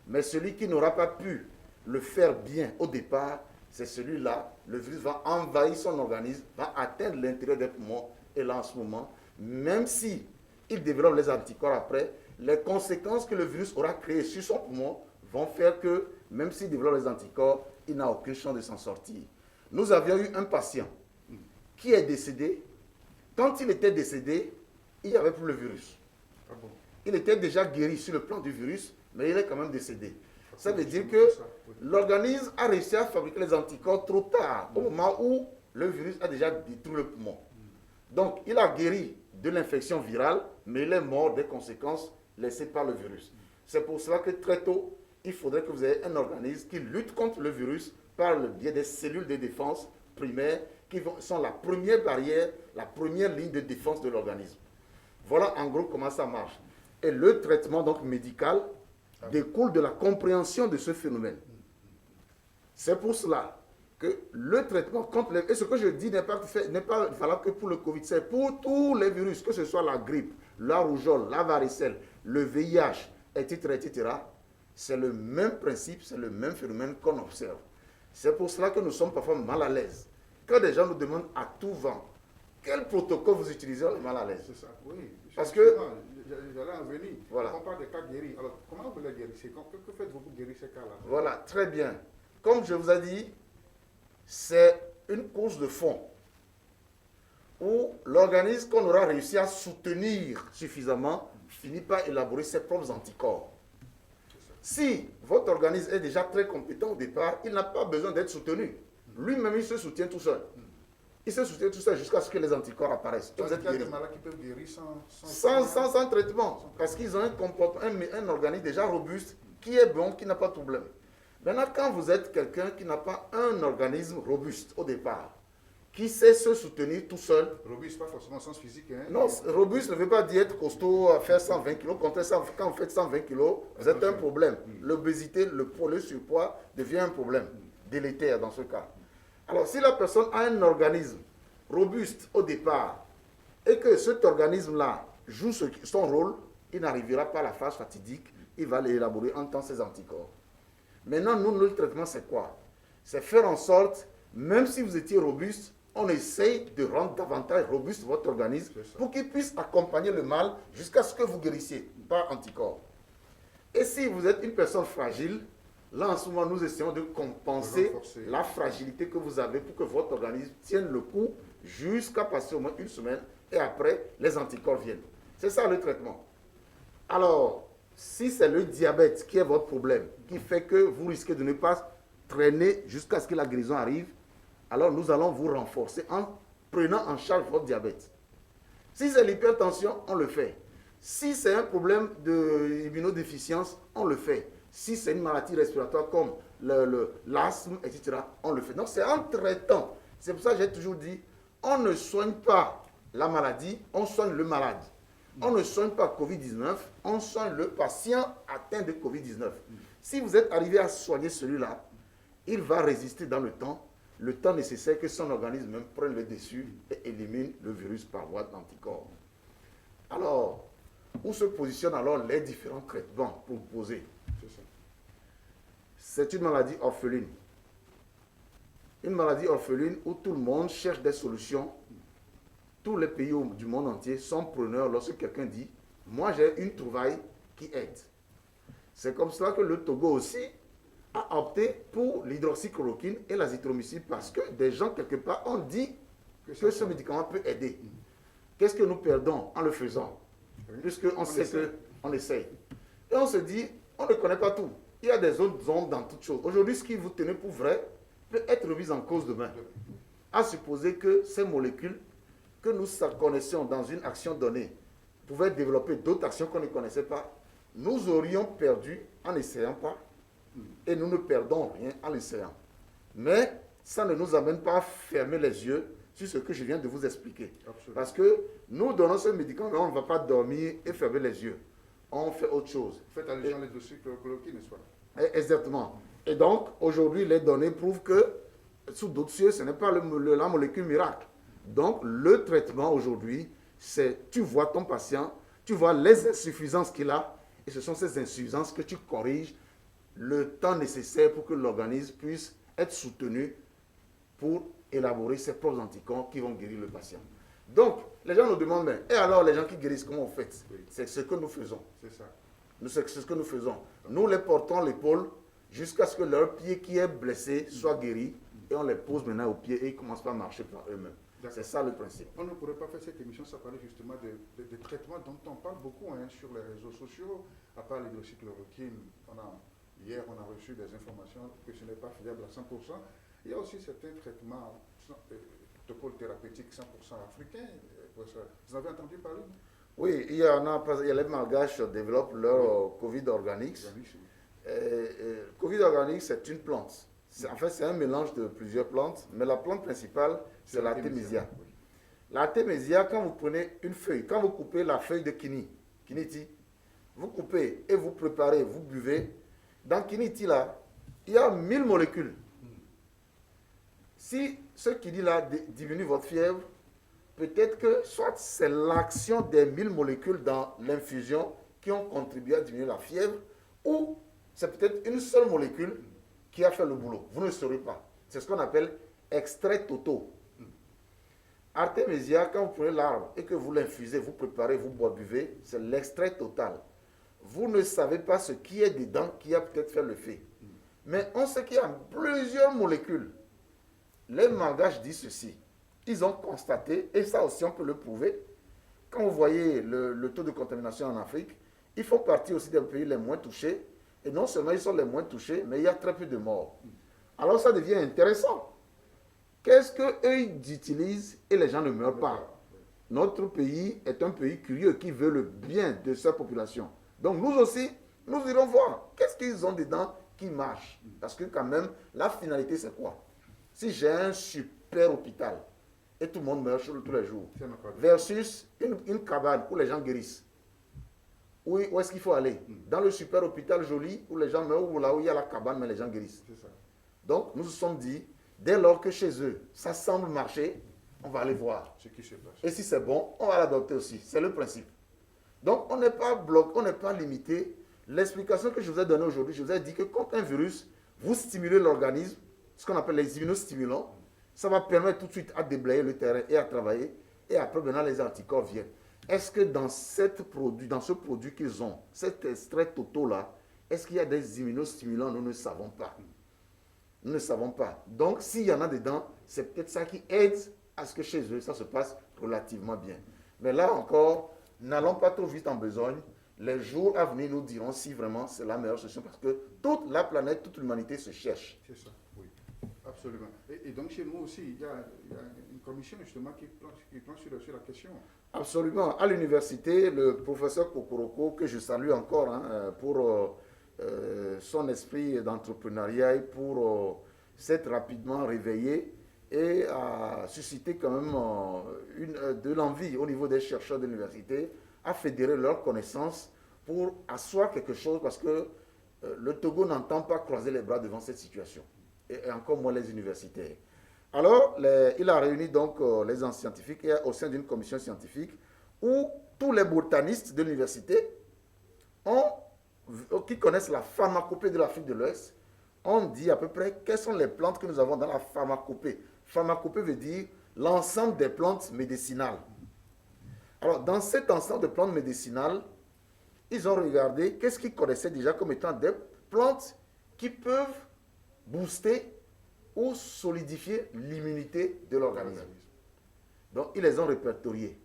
Mais celui qui n'aura pas pu le faire bien au départ, c'est celui-là, le virus va envahir son organisme, va atteindre l'intérieur des poumons. Et là, en ce moment, même si il développe les anticorps après, les conséquences que le virus aura créées sur son poumon vont faire que, même s'il développe les anticorps, il n'a aucune chance de s'en sortir. Nous avions eu un patient qui est décédé. Quand il était décédé, il n'y avait plus le virus. Ah bon? Il était déjà guéri sur le plan du virus, mais il est quand même décédé. Ça veut dire que l'organisme a réussi à fabriquer les anticorps trop tard, au moment où le virus a déjà détruit le poumon. Donc, il a guéri de l'infection virale, mais il est mort des conséquences laissées par le virus. C'est pour cela que très tôt, il faudrait que vous ayez un organisme qui lutte contre le virus par le biais des cellules de défense primaires qui sont la première barrière, la première ligne de défense de l'organisme. Voilà en gros comment ça marche. Et le traitement donc médical découle de la compréhension de ce phénomène. C'est pour cela que le traitement contre et ce que je dis n'est pas valable que pour le Covid, c'est pour tous les virus, que ce soit la grippe, la rougeole, la varicelle, le VIH, etc., etc. C'est le même principe, c'est le même phénomène qu'on observe. C'est pour cela que nous sommes parfois mal à l'aise. Quand des gens nous demandent à tout vent, quel protocole vous utilisez, on est mal à l'aise. C'est ça, oui. Parce que... J'allais en venir. Voilà. On parle des cas guéris. Alors, comment vous les guérissez? Que faites-vous pour guérir ces cas-là? Voilà, très bien. Comme je vous ai dit, c'est une course de fond où l'organisme qu'on aura réussi à soutenir suffisamment finit par élaborer ses propres anticorps. Si votre organisme est déjà très compétent au départ, il n'a pas besoin d'être soutenu. Lui-même, il se soutient tout seul. Il se soutient tout seul jusqu'à ce que les anticorps apparaissent. Il y a des malades qui peuvent guérir sans traitement. Parce qu'ils ont un organisme déjà robuste qui est bon, qui n'a pas de problème. Maintenant, quand vous êtes quelqu'un qui n'a pas un organisme robuste au départ, qui sait se soutenir tout seul. Robuste, pas forcément au sens physique. Hein? Non, robuste ne veut pas dire être costaud, à faire 120 kg. Quand vous faites 120 kg, vous êtes un problème. L'obésité, le surpoids devient un problème délétère dans ce cas. Alors, si la personne a un organisme robuste au départ et que cet organisme-là joue son rôle, il n'arrivera pas à la phase fatidique, il va l'élaborer en temps ses anticorps. Maintenant, nous, notre traitement, c'est quoi? C'est faire en sorte, même si vous étiez robuste, on essaye de rendre davantage robuste votre organisme pour qu'il puisse accompagner le mal jusqu'à ce que vous guérissiez par anticorps. Et si vous êtes une personne fragile, là en ce moment nous essayons de compenser la fragilité que vous avez pour que votre organisme tienne le coup jusqu'à passer au moins une semaine et après les anticorps viennent. C'est ça le traitement. Alors, si c'est le diabète qui est votre problème, qui fait que vous risquez de ne pas traîner jusqu'à ce que la guérison arrive, alors nous allons vous renforcer en prenant en charge votre diabète. Si c'est l'hypertension, on le fait. Si c'est un problème d'immunodéficience, on le fait. Si c'est une maladie respiratoire comme l'asthme, etc., on le fait. Donc c'est en traitant. C'est pour ça que j'ai toujours dit, on ne soigne pas la maladie, on soigne le malade. On ne soigne pas Covid-19, on soigne le patient atteint de Covid-19. Si vous êtes arrivé à soigner celui-là, il va résister dans le temps nécessaire que son organisme même prenne le dessus et élimine le virus par voie d'anticorps. Alors, où se positionnent alors les différents traitements proposés? C'est une maladie orpheline. Une maladie orpheline où tout le monde cherche des solutions. Tous les pays du monde entier sont preneurs lorsque quelqu'un dit « Moi, j'ai une trouvaille qui aide ». C'est comme cela que le Togo aussi a opté pour l'hydroxychloroquine et l'azithromycine parce que des gens, quelque part, ont dit que ce médicament peut aider. Qu'est-ce que nous perdons en le faisant? Puisqu'on sait qu'on essaye. Et on se dit, on ne connaît pas tout. Il y a des autres zones dans toutes choses. Aujourd'hui, ce qui vous tenait pour vrai peut être mis en cause demain. À supposer que ces molécules que nous connaissions dans une action donnée pouvaient développer d'autres actions qu'on ne connaissait pas, nous aurions perdu en n'essayant pas et nous ne perdons rien en l'essayant. Mais ça ne nous amène pas à fermer les yeux sur ce que je viens de vous expliquer. Absolument. Parce que nous donnons ce médicament, mais on ne va pas dormir et fermer les yeux. On fait autre chose. Vous faites allusion à l'hydroxychloroquine, n'est-ce pas? Exactement. Et donc, aujourd'hui, les données prouvent que sous d'autres cieux, ce n'est pas la molécule miracle. Donc, le traitement aujourd'hui, c'est tu vois ton patient, tu vois les insuffisances qu'il a, et ce sont ces insuffisances que tu corriges le temps nécessaire pour que l'organisme puisse être soutenu pour élaborer ses propres anticorps qui vont guérir le patient. Donc, les gens nous demandent, mais, et alors les gens qui guérissent, comment on fait? Oui. C'est ce que nous faisons. C'est ça. C'est ce que nous faisons. Nous les portons l'épaule jusqu'à ce que leur pied qui est blessé soit guéri et on les pose maintenant au pied et ils commencent pas à marcher par eux-mêmes. C'est ça le principe. On ne pourrait pas faire cette émission sans parler justement de traitements dont on parle beaucoup sur les réseaux sociaux. À part l'hydroxychloroquine, hier on a reçu des informations que ce n'est pas fiable à 100%. Il y a aussi certains traitements protocoles thérapeutiques 100% africains. Vous avez entendu parler? Oui, il y a les Malgaches développent leur Covid Organics. Covid Organics, c'est une plante. En fait, c'est un mélange de plusieurs plantes, mais la plante principale, c'est l'artémisia. Oui. L'artémisia, quand vous prenez une feuille, quand vous coupez la feuille de kiniti, vous coupez et vous préparez, vous buvez. Dans kiniti, là, il y a 1000 molécules. Si ce kiniti-là diminue votre fièvre, peut-être que soit c'est l'action des 1000 molécules dans l'infusion qui ont contribué à diminuer la fièvre, ou c'est peut-être une seule molécule qui a fait le boulot. Vous ne saurez pas. C'est ce qu'on appelle extrait totaux. Artémisia, quand vous prenez l'arbre et que vous l'infusez, vous préparez, vous buvez, c'est l'extrait total. Vous ne savez pas ce qui est dedans qui a peut-être fait le fait. Mais on sait qu'il y a plusieurs molécules. Les Malgaches disent ceci. Ils ont constaté, et ça aussi on peut le prouver, quand vous voyez le taux de contamination en Afrique, ils font partie aussi des pays les moins touchés. Et non seulement ils sont les moins touchés, mais il y a très peu de morts. Alors ça devient intéressant. Qu'est-ce qu'eux ils utilisent et les gens ne meurent pas? Notre pays est un pays curieux qui veut le bien de sa population. Donc nous aussi, nous irons voir qu'est-ce qu'ils ont dedans qui marche. Parce que quand même, la finalité c'est quoi? Si j'ai un super hôpital et tout le monde meurt tous les jours, versus une cabane où les gens guérissent. Où est-ce qu'il faut aller? Dans le super hôpital joli où les gens meurent ou là où il y a la cabane mais les gens guérissent. Donc nous nous sommes dit, Dès lors que chez eux, ça semble marcher, on va aller voir. Ce qui se passe. Et si c'est bon, on va l'adopter aussi. C'est le principe. Donc, on n'est pas bloqué, on n'est pas limité. L'explication que je vous ai donnée aujourd'hui, je vous ai dit que quand un virus, vous stimulez l'organisme, ce qu'on appelle les immunostimulants, ça va permettre tout de suite à déblayer le terrain et à travailler. Et après, maintenant, les anticorps viennent. Est-ce que dans ce produit qu'ils ont, cet extrait Toto-là, est-ce qu'il y a des immunostimulants? Nous ne savons pas. Nous ne savons pas. Donc, s'il y en a dedans, c'est peut-être ça qui aide à ce que chez eux, ça se passe relativement bien. Mais là encore, n'allons pas trop vite en besogne. Les jours à venir nous diront si vraiment c'est la meilleure solution parce que toute la planète, toute l'humanité se cherche. C'est ça, oui. Absolument. Et donc chez nous aussi, il y a une commission justement qui planche sur la question. Absolument. À l'université, le professeur Kokoroko, que je salue encore pour son esprit d'entrepreneuriat et pour s'être rapidement réveillé et a suscité quand même de l'envie au niveau des chercheurs de l'université à fédérer leurs connaissances pour asseoir quelque chose parce que le Togo n'entend pas croiser les bras devant cette situation, et encore moins les universitaires. Alors, il a réuni donc les scientifiques et au sein d'une commission scientifique où tous les botanistes de l'université qui connaissent la pharmacopée de l'Afrique de l'Ouest ont dit à peu près quelles sont les plantes que nous avons dans la pharmacopée. Pharmacopée veut dire l'ensemble des plantes médicinales. Alors, dans cet ensemble de plantes médicinales, ils ont regardé qu'est-ce qu'ils connaissaient déjà comme étant des plantes qui peuvent booster ou solidifier l'immunité de l'organisme. Donc, ils les ont répertoriés.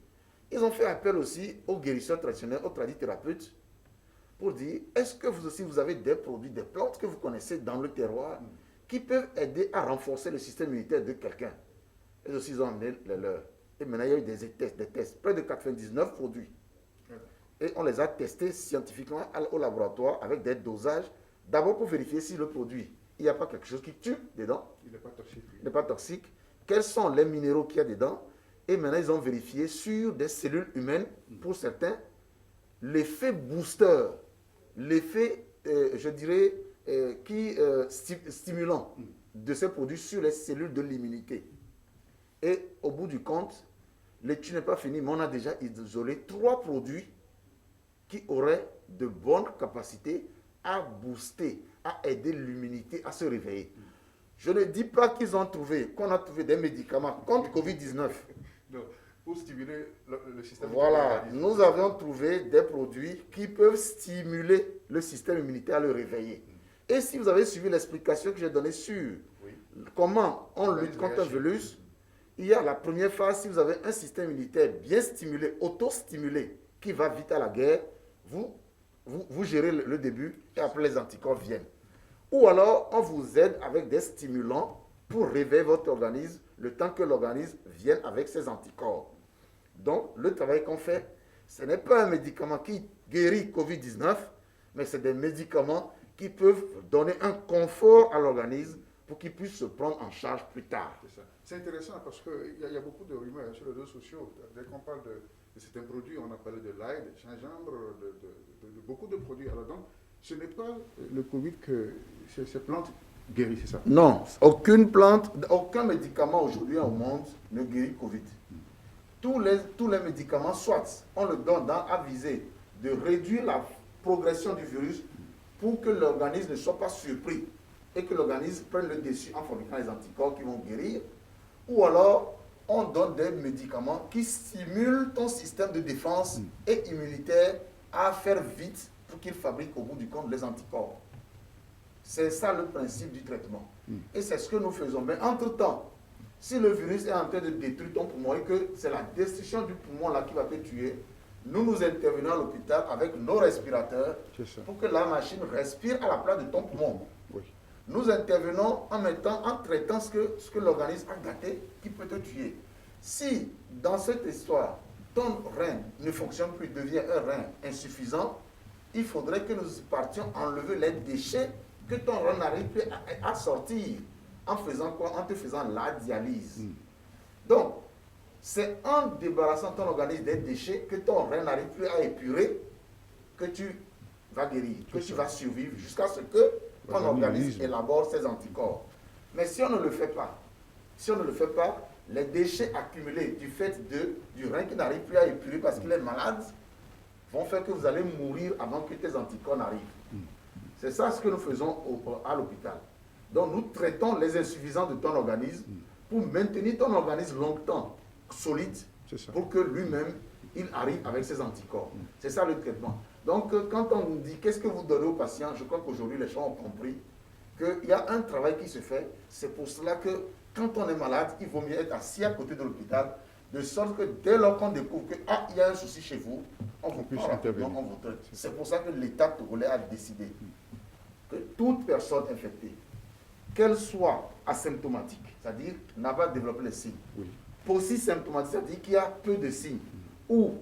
Ils ont fait appel aussi aux guérisseurs traditionnels, aux tradithérapeutes, pour dire, est-ce que vous aussi, vous avez des produits, des plantes que vous connaissez dans le terroir qui peuvent aider à renforcer le système immunitaire de quelqu'un? Ils aussi, ils ont amené les leurs. Et maintenant, il y a eu des tests, près de 99 produits. Et on les a testés scientifiquement au laboratoire avec des dosages, d'abord pour vérifier si le produit, il n'y a pas quelque chose qui tue dedans. Il n'est pas toxique. Il n'est pas toxique. Quels sont les minéraux qu'il y a dedans? Et maintenant, ils ont vérifié sur des cellules humaines, pour certains, l'effet booster, l'effet, je dirais, stimulant de ces produits sur les cellules de l'immunité. Et au bout du compte, l'étude n'est pas finie, mais on a déjà isolé 3 produits qui auraient de bonnes capacités à booster, à aider l'immunité à se réveiller. Je ne dis pas qu'on a trouvé des médicaments contre Covid-19. Non, pour stimuler le système voilà, immunitaire. Nous avions trouvé des produits qui peuvent stimuler le système immunitaire à le réveiller. Et si vous avez suivi l'explication que j'ai donnée sur comment on lutte contre un virus, il y a la première phase, si vous avez un système immunitaire bien stimulé, auto-stimulé, qui va vite à la guerre, vous gérez le début et après les anticorps viennent. Ou alors, on vous aide avec des stimulants pour réveiller votre organisme le temps que l'organisme vienne avec ses anticorps. Donc, le travail qu'on fait, ce n'est pas un médicament qui guérit Covid-19, mais c'est des médicaments qui peuvent donner un confort à l'organisme pour qu'il puisse se prendre en charge plus tard. C'est intéressant parce qu'il y a beaucoup de rumeurs sur les réseaux sociaux. Dès qu'on parle de certains produits, on a parlé de l'ail, de gingembre, de beaucoup de produits. Alors donc, ce n'est pas le Covid que ces plantes guérissent, c'est ça? Non, aucune plante, aucun médicament aujourd'hui au monde ne guérit Covid. Tous les médicaments, soit on le donne à viser de réduire la progression du virus pour que l'organisme ne soit pas surpris et que l'organisme prenne le dessus en fabriquant les anticorps qui vont guérir, ou alors on donne des médicaments qui stimulent ton système de défense et immunitaire à faire vite pour qu'il fabrique au bout du compte les anticorps. C'est ça le principe du traitement. Et c'est ce que nous faisons. Mais entre-temps, si le virus est en train de détruire ton poumon et que c'est la destruction du poumon là qui va te tuer, nous intervenons à l'hôpital avec nos respirateurs pour que la machine respire à la place de ton poumon. Oui. Nous intervenons en traitant ce que l'organisme a gâté qui peut te tuer. Si, dans cette histoire, ton rein ne fonctionne plus, devient un rein insuffisant, il faudrait que nous partions enlever les déchets que ton rein n'arrive plus à sortir. En faisant quoi? En te faisant la dialyse. Donc, c'est en débarrassant ton organisme des déchets que ton rein n'arrive plus à épurer que tu vas guérir, que tu vas survivre jusqu'à ce que ton organisme élabore ses anticorps. Mais si on ne le fait pas, Si on ne le fait pas, les déchets accumulés du fait du rein qui n'arrive plus à épurer parce qu'il est malade vont faire que vous allez mourir avant que tes anticorps n'arrivent. C'est ça ce que nous faisons à l'hôpital. Donc nous traitons les insuffisants de ton organisme pour maintenir ton organisme longtemps solide pour que lui-même, il arrive avec ses anticorps. C'est ça le traitement. Donc quand on nous dit qu'est-ce que vous donnez aux patients, je crois qu'aujourd'hui les gens ont compris qu'il y a un travail qui se fait. C'est pour cela que quand on est malade, il vaut mieux être assis à côté de l'hôpital, de sorte que dès lors qu'on découvre qu'il y a un souci chez vous, on vous puisse intervenir. C'est pour ça que l'État togolais a décidé que toute personne infectée, qu'elle soit asymptomatique, c'est-à-dire n'a pas développé les signes, post-symptomatique, c'est-à-dire qu'il y a peu de signes, ou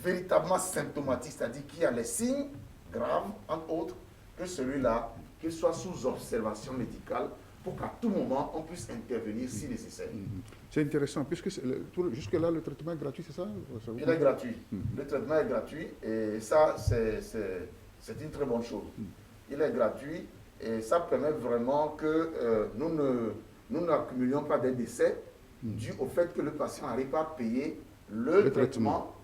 véritablement symptomatique, c'est-à-dire qu'il y a les signes graves, entre autres, que celui-là, qu'il soit sous observation médicale, pour qu'à tout moment, on puisse intervenir si nécessaire. C'est intéressant, puisque jusque-là, le traitement est gratuit, c'est ça? Il est gratuit. Le traitement est gratuit, et ça, c'est une très bonne chose. Il est gratuit, et ça permet vraiment que nous n'accumulions pas des décès dû au fait que le patient n'arrive pas à payer le traitement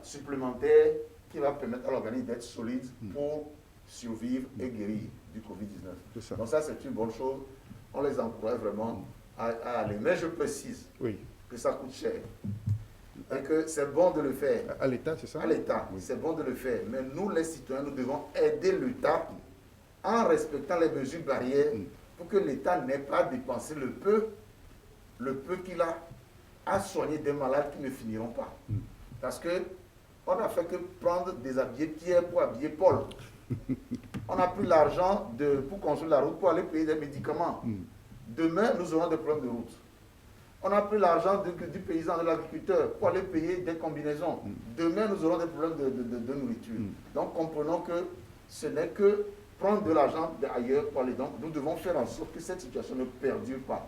supplémentaire qui va permettre à l'organisme d'être solide pour survivre et guérir du Covid-19. Donc ça, c'est une bonne chose. On les encourage vraiment à aller. Mais je précise que ça coûte cher. Et que c'est bon de le faire. À l'État, c'est ça? À l'État, c'est bon de le faire. Mais nous, les citoyens, nous devons aider l'État en respectant les mesures barrières pour que l'État n'ait pas à dépenser le peu qu'il a à soigner des malades qui ne finiront pas. Parce que on n'a fait que prendre des habillés Pierre pour habiller Paul. On a pris l'argent pour construire la route pour aller payer des médicaments. Demain, nous aurons des problèmes de route. On a pris l'argent du paysan, de l'agriculteur pour aller payer des combinaisons. Demain, nous aurons des problèmes de nourriture. Donc, comprenons que ce n'est que prendre de l'argent d'ailleurs pour aller. Donc, nous devons faire en sorte que cette situation ne perdure pas.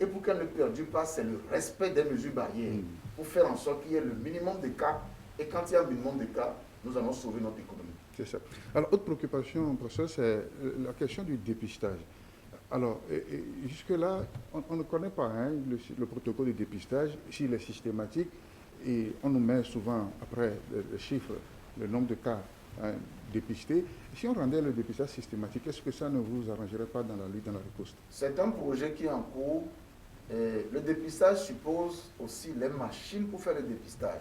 Et pour qu'elle ne perdure pas, c'est le respect des mesures barrières pour faire en sorte qu'il y ait le minimum de cas. Et quand il y a un minimum de cas, nous allons sauver notre économie. C'est ça. Alors, autre préoccupation, professeur, c'est la question du dépistage. Alors, jusque-là, on ne connaît pas le protocole de dépistage, s'il est systématique, et on nous met souvent, après les chiffres, le nombre de cas dépistés. Si on rendait le dépistage systématique, est-ce que ça ne vous arrangerait pas dans la lutte, dans la riposte? C'est un projet qui est en cours. Le dépistage suppose aussi les machines pour faire le dépistage.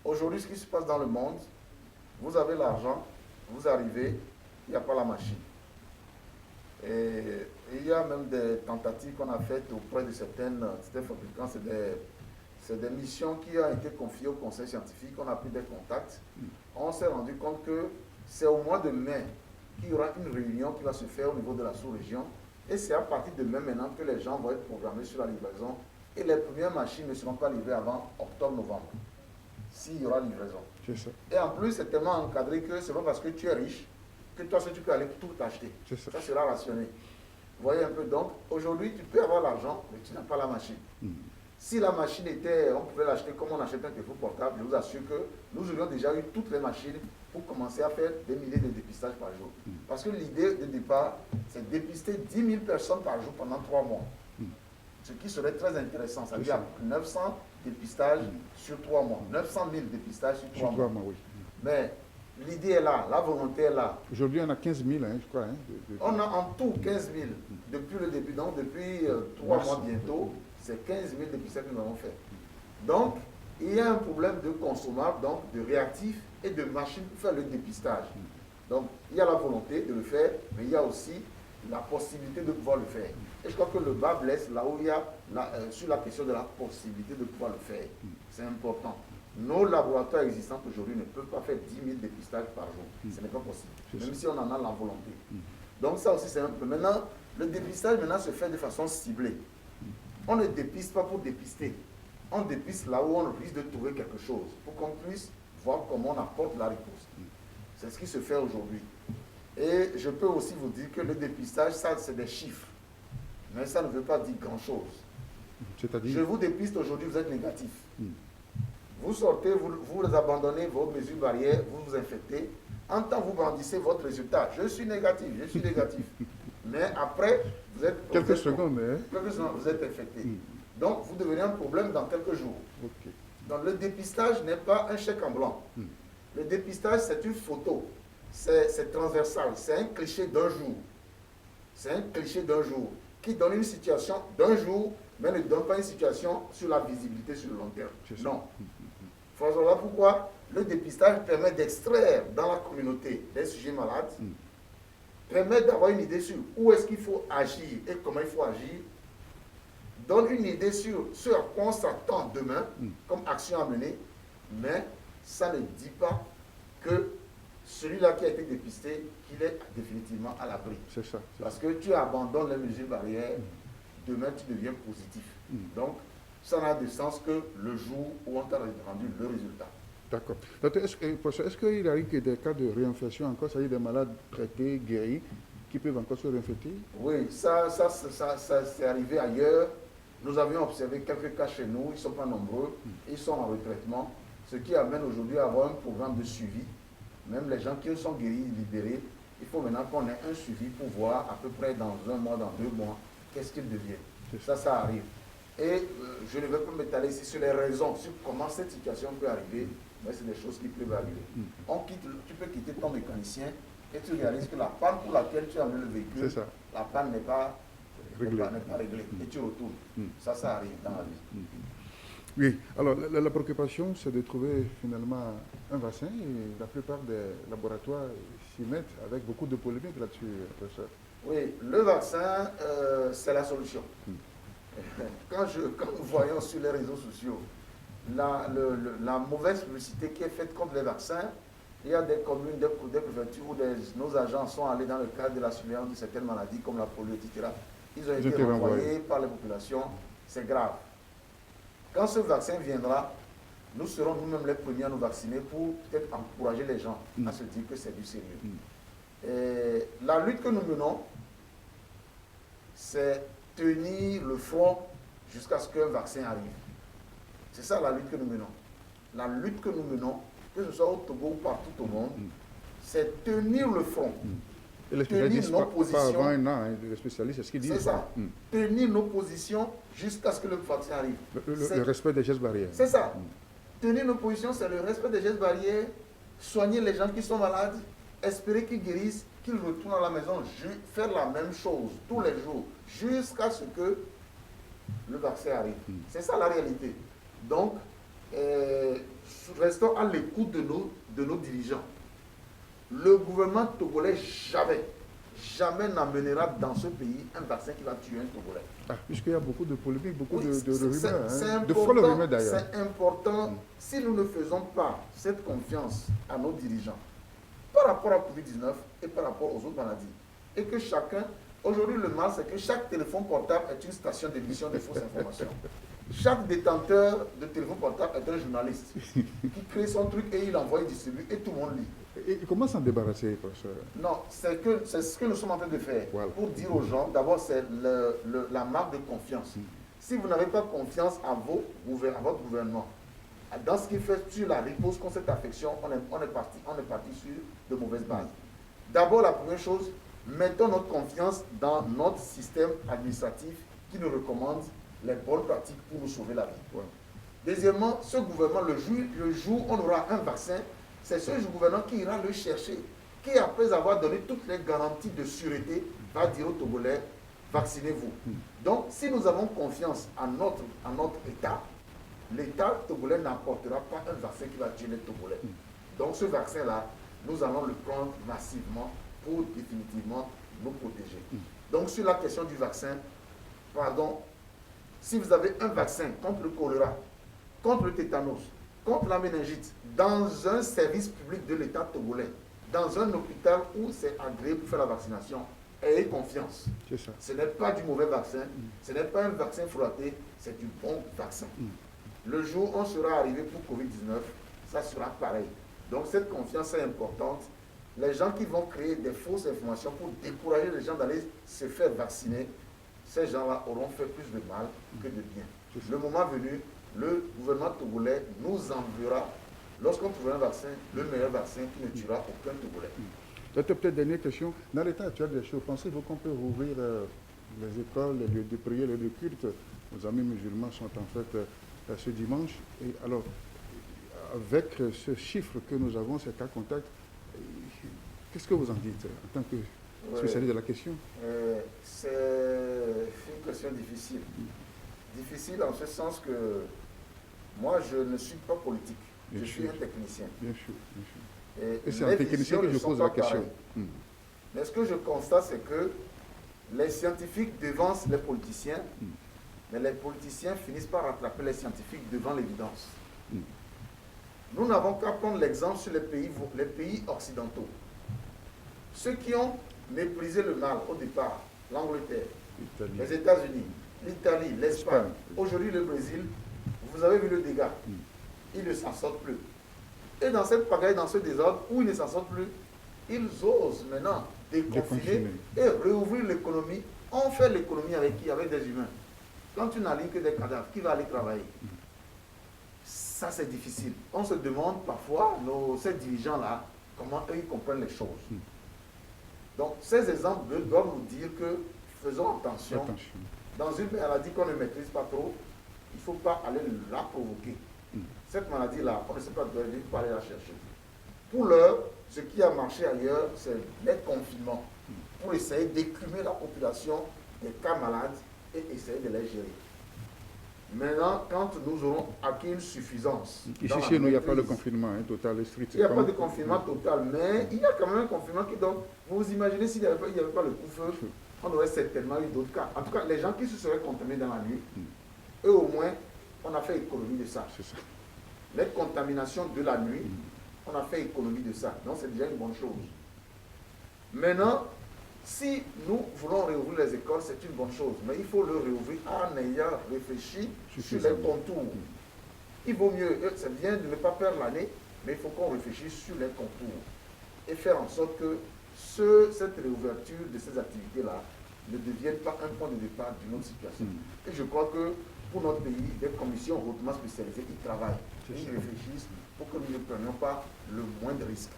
Aujourd'hui, ce qui se passe dans le monde, vous avez l'argent, vous arrivez, il n'y a pas la machine. Et il y a même des tentatives qu'on a faites auprès de certains fabricants. C'est des missions qui ont été confiées au conseil scientifique, on a pris des contacts. On s'est rendu compte que c'est au mois de mai qu'il y aura une réunion qui va se faire au niveau de la sous-région. Et c'est à partir de mai maintenant que les gens vont être programmés sur la livraison. Et les premières machines ne seront pas livrées avant octobre-novembre, s'il y aura livraison. Et en plus, c'est tellement encadré que c'est pas parce que tu es riche que toi, tu peux aller tout acheter. Ça sera rationné. Vous voyez un peu, donc, aujourd'hui, tu peux avoir l'argent, mais tu n'as pas la machine. Si la machine était, on pouvait l'acheter comme on achète un téléphone portable, je vous assure que nous aurions déjà eu toutes les machines pour commencer à faire des milliers de dépistages par jour. Parce que l'idée de départ, c'est de dépister 10 000 personnes par jour pendant 3 mois. Ce qui serait très intéressant, c'est-à-dire 900 dépistages sur 3 mois. 900 000 dépistages sur 3 mois. Mais l'idée est là, la volonté est là. Aujourd'hui, on a 15 000, je crois. On a en tout 15 000 depuis le début. Donc, depuis 3 mois bientôt, c'est 15 000 dépistages que nous avons fait. Donc, il y a un problème de consommables, donc de réactifs et de machines pour faire le dépistage. Donc, il y a la volonté de le faire, mais il y a aussi la possibilité de pouvoir le faire. Et je crois que le bas blesse là où il y a, sur la question de la possibilité de pouvoir le faire. C'est important. Nos laboratoires existants aujourd'hui ne peuvent pas faire 10 000 dépistages par jour. Ce n'est pas possible, même si on en a la volonté. Donc ça aussi, c'est un peu... Maintenant, le dépistage se fait de façon ciblée. On ne dépiste pas pour dépister. On dépiste là où on risque de trouver quelque chose, pour qu'on puisse voir comment on apporte la réponse. C'est ce qui se fait aujourd'hui. Et je peux aussi vous dire que le dépistage, ça, c'est des chiffres. Mais ça ne veut pas dire grand-chose. Je vous dépiste aujourd'hui, vous êtes négatif. Vous sortez, vous abandonnez vos mesures barrières, vous vous infectez. En temps, vous brandissez votre résultat. Je suis négatif, je suis négatif. Mais après, Quelques secondes, hein? Quelques secondes, vous êtes infecté. Donc, vous devenez un problème dans quelques jours. Ok. Donc, le dépistage n'est pas un chèque en blanc. Le dépistage, c'est une photo. C'est transversal. C'est un cliché d'un jour. C'est un cliché d'un jour qui donne une situation d'un jour, mais ne donne pas une situation sur la visibilité sur le long terme. Non. Voilà pourquoi le dépistage permet d'extraire dans la communauté des sujets malades, permet d'avoir une idée sur où est-ce qu'il faut agir et comment il faut agir, donne une idée sur ce à quoi on s'attend demain comme action à mener, mais ça ne dit pas que celui-là qui a été dépisté, qu'il est définitivement à l'abri. C'est ça. Parce que tu abandonnes les mesures barrières, demain tu deviens positif. Donc, ça n'a de sens que le jour où on t'a rendu le résultat. D'accord. Docteur, est-ce qu'il arrive que des cas de réinfection encore, c'est-à-dire des malades traités, guéris, qui peuvent encore se réinfecter? Oui, ça c'est arrivé ailleurs. Nous avions observé quelques cas chez nous, ils ne sont pas nombreux, ils sont en retraitement, ce qui amène aujourd'hui à avoir un programme de suivi. Même les gens qui sont guéris, libérés, il faut maintenant qu'on ait un suivi pour voir à peu près dans 1 mois, dans 2 mois, qu'est-ce qu'ils deviennent. Ça arrive. Et je ne vais pas m'étaler ici sur les raisons, sur comment cette situation peut arriver, mais c'est des choses qui peuvent arriver. Tu peux quitter ton mécanicien et tu réalises que la panne pour laquelle tu as amené le véhicule, la panne n'est pas réglée. Et tu retournes. Ça arrive dans la vie. Oui, alors la préoccupation, c'est de trouver finalement un vaccin et la plupart des laboratoires s'y mettent avec beaucoup de polémiques là-dessus, professeur. Oui, le vaccin, c'est la solution. Quand nous voyons sur les réseaux sociaux la mauvaise publicité qui est faite contre les vaccins, il y a des communes, des préfectures où nos agents sont allés dans le cadre de la surveillance de certaines maladies comme la polio, etc. Ils ont été renvoyés par les populations. C'est grave. Quand ce vaccin viendra, nous serons nous-mêmes les premiers à nous vacciner pour peut-être encourager les gens à se dire que c'est du sérieux. Et la lutte que nous menons, c'est tenir le front jusqu'à ce qu'un vaccin arrive. C'est ça la lutte que nous menons. La lutte que nous menons, que ce soit au Togo ou partout au monde, c'est tenir le front. Et les spécialistes, pas avant un an, les spécialistes, c'est ce qu'ils disent. C'est ça. Tenir nos positions jusqu'à ce que le vaccin arrive. Le respect des gestes barrières. C'est ça. Tenir nos positions, c'est le respect des gestes barrières, soigner les gens qui sont malades, espérer qu'ils guérissent, qu'ils retournent à la maison, faire la même chose tous les jours, jusqu'à ce que le vaccin arrive. C'est ça la réalité. Donc, restons à l'écoute de nos dirigeants. Le gouvernement togolais jamais n'amènera dans ce pays un vaccin qui va tuer un Togolais. Puisqu'il y a beaucoup de polémiques, beaucoup de rumeurs, de folles rumeurs d'ailleurs. C'est important, si nous ne faisons pas cette confiance à nos dirigeants, par rapport à Covid-19 et par rapport aux autres maladies, et que chacun, aujourd'hui le mal c'est que chaque téléphone portable est une station d'émission de fausses informations. Chaque détenteur de téléphone portable est un journaliste qui crée son truc et il envoie, il distribue et tout le monde lit. Et comment s'en débarrasser, professeur? Non, c'est ce que nous sommes en train de faire. Voilà. Pour dire aux gens, d'abord, c'est la marque de confiance. Si vous n'avez pas confiance à votre gouvernement, dans ce qu'il fait sur la riposte contre cette affection, on est parti sur de mauvaises bases. D'abord, la première chose, mettons notre confiance dans notre système administratif qui nous recommande les bonnes pratiques pour nous sauver la vie. Voilà. Deuxièmement, ce gouvernement, le jour où on aura un vaccin, c'est ce gouvernement qui ira le chercher, qui après avoir donné toutes les garanties de sûreté, va dire aux Togolais, vaccinez-vous. Donc, si nous avons confiance en notre État, l'État togolais n'apportera pas un vaccin qui va tuer les Togolais. Donc, ce vaccin-là, nous allons le prendre massivement pour définitivement nous protéger. Donc, sur la question du vaccin, si vous avez un vaccin contre le choléra, contre le tétanos, contre la méningite, dans un service public de l'État togolais, dans un hôpital où c'est agréé pour faire la vaccination, ayez confiance. Ce n'est pas du mauvais vaccin, ce n'est pas un vaccin frotté, c'est du bon vaccin. Le jour où on sera arrivé pour Covid-19, ça sera pareil. Donc cette confiance est importante. Les gens qui vont créer des fausses informations pour décourager les gens d'aller se faire vacciner, ces gens-là auront fait plus de mal que de bien. Le moment venu, le gouvernement togolais nous enverra, lorsqu'on trouvera un vaccin, le meilleur vaccin qui ne tuera aucun Togolais. Peut-être dernière question. Dans l'état actuel des choses, pensez-vous qu'on peut rouvrir les écoles, les lieux de prière, les lieux de culte, nos amis musulmans sont en fait ce dimanche. Et alors, avec ce chiffre que nous avons, ces cas contacts, qu'est-ce que vous en dites en tant que spécialiste de la question? C'est une question difficile. Difficile en ce sens que moi, je ne suis pas politique. Je suis un technicien. Bien sûr, bien sûr. Et c'est un technicien que je pose la question. Mais ce que je constate, c'est que les scientifiques devancent les politiciens, mais les politiciens finissent par rattraper les scientifiques devant l'évidence. Nous n'avons qu'à prendre l'exemple sur les pays occidentaux. Ceux qui ont méprisé le mal au départ, l'Angleterre, les États-Unis, l'Italie, l'Espagne, aujourd'hui le Brésil, vous avez vu le dégât. Ils ne s'en sortent plus. Et dans cette pagaille, dans ce désordre, où ils ne s'en sortent plus, ils osent maintenant déconfiner et réouvrir l'économie. On fait l'économie avec qui? Avec des humains. Quand tu n'as que des cadavres, qui va aller travailler? Ça, c'est difficile. On se demande parfois, ces dirigeants-là, comment eux, ils comprennent les choses. Donc, ces exemples doivent nous dire que faisons attention. Dans une maladie qu'on ne maîtrise pas trop, il ne faut pas aller la provoquer. Cette maladie-là, on ne sait pas d'où elle vient, il faut aller la chercher. Pour l'heure, ce qui a marché ailleurs, c'est les confinements, pour essayer d'écumer la population des cas malades et essayer de les gérer. Maintenant, quand nous aurons acquis une suffisance... Ici, chez nous, il n'y a pas de confinement total et strict. Il n'y a pas de confinement total, mais il y a quand même un confinement qui donne... Vous imaginez s'il n'y avait pas le coup-feu, on aurait certainement eu d'autres cas. En tout cas, les gens qui se seraient contaminés dans la nuit, eux au moins, on a fait économie de ça. Les contaminations de la nuit, on a fait économie de ça. Donc c'est déjà une bonne chose. Maintenant, si nous voulons réouvrir les écoles, c'est une bonne chose. Mais il faut le réouvrir en ayant réfléchi sur les contours. Il vaut mieux, c'est bien de ne pas perdre l'année, mais il faut qu'on réfléchisse sur les contours. Et faire en sorte que cette réouverture de ces activités-là ne devienne pas un point de départ d'une autre situation. Et je crois que pour notre pays, des commissions hautement spécialisées, ils travaillent, ils réfléchissent pour que nous ne prenions pas le moindre risque.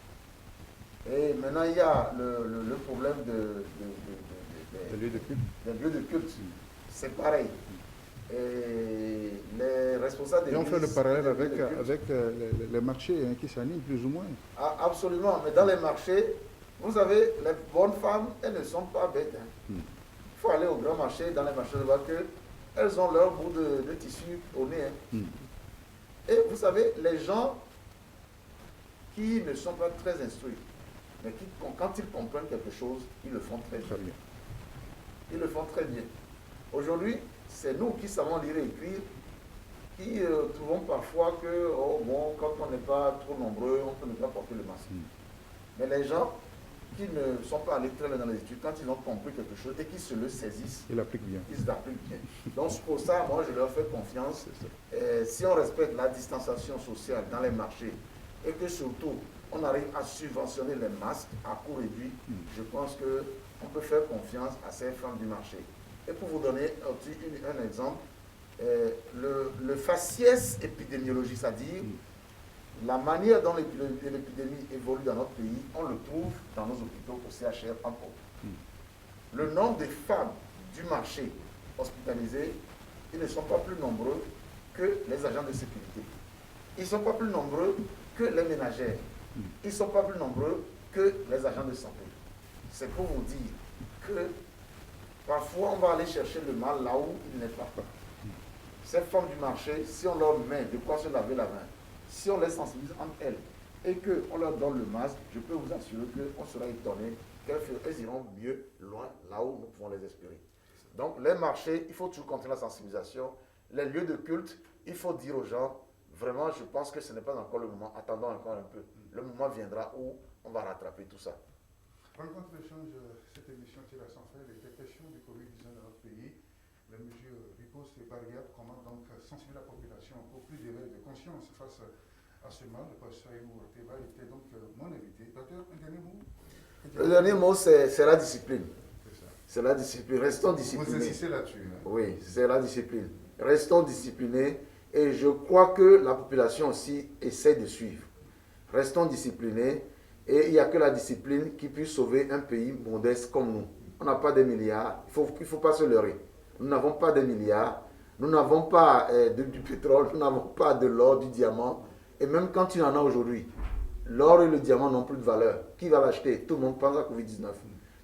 Et maintenant, il y a le problème des lieux de culte. C'est pareil. Et les responsables des on fait le parallèle avec les marchés qui s'animent plus ou moins. Ah, absolument. Mais dans les marchés, vous savez, les bonnes femmes, elles ne sont pas bêtes. Il faut aller au grand marché, dans les marchés, de voir qu'elles ont leur bout de tissu au nez. Et vous savez, les gens qui ne sont pas très instruits, mais quand ils comprennent quelque chose, ils le font très bien. Ils le font très bien. Aujourd'hui, c'est nous qui savons lire et écrire, qui trouvons parfois que, quand on n'est pas trop nombreux, on peut ne pas porter le masque. Mais les gens qui ne sont pas allés très loin dans les études, quand ils ont compris quelque chose et qu'ils se le saisissent, ils l'appliquent bien. Ils l'appliquent bien. Donc pour ça, moi je leur fais confiance. Si on respecte la distanciation sociale dans les marchés et que surtout on arrive à subventionner les masques à coût réduit, je pense qu'on peut faire confiance à ces femmes du marché. Et pour vous donner un exemple, le faciès épidémiologique, c'est-à-dire la manière dont l'épidémie évolue dans notre pays, on le trouve dans nos hôpitaux au CHR entre autres. Le nombre de femmes du marché hospitalisées, ils ne sont pas plus nombreux que les agents de sécurité. Ils ne sont pas plus nombreux que les ménagères. Ils ne sont pas plus nombreux que les agents de santé. C'est pour vous dire que parfois on va aller chercher le mal là où il n'est pas. Ces femmes du marché, si on leur met de quoi se laver la main, si on les sensibilise entre elles et qu'on leur donne le masque, je peux vous assurer qu'on sera étonné qu'elles iront mieux loin là où nous pouvons les espérer. Donc les marchés, il faut toujours continuer la sensibilisation. Les lieux de culte, il faut dire aux gens, vraiment je pense que ce n'est pas encore le moment, attendons encore un peu. Le moment viendra où on va rattraper tout ça. Rencontre d'échange, cette émission tire à son frère les questions du Covid-19 dans notre pays. Les mesures ripostent et barrières, comment donc sensibiliser la population pour plus d'éveil de conscience face à ce mal. Le professeur Aïmou Teba était donc mon invité. Docteur, un dernier mot? Le dernier mot, c'est la discipline. C'est la discipline. Restons disciplinés. Vous insistez là-dessus. Oui, c'est la discipline. Restons disciplinés et je crois que la population aussi essaie de suivre. Restons disciplinés et il n'y a que la discipline qui puisse sauver un pays modeste comme nous. On n'a pas des milliards. Il ne faut pas se leurrer. Nous n'avons pas des milliards. Nous n'avons pas du pétrole. Nous n'avons pas de l'or, du diamant. Et même quand tu en as aujourd'hui, l'or et le diamant n'ont plus de valeur. Qui va l'acheter? Tout le monde pense à Covid-19.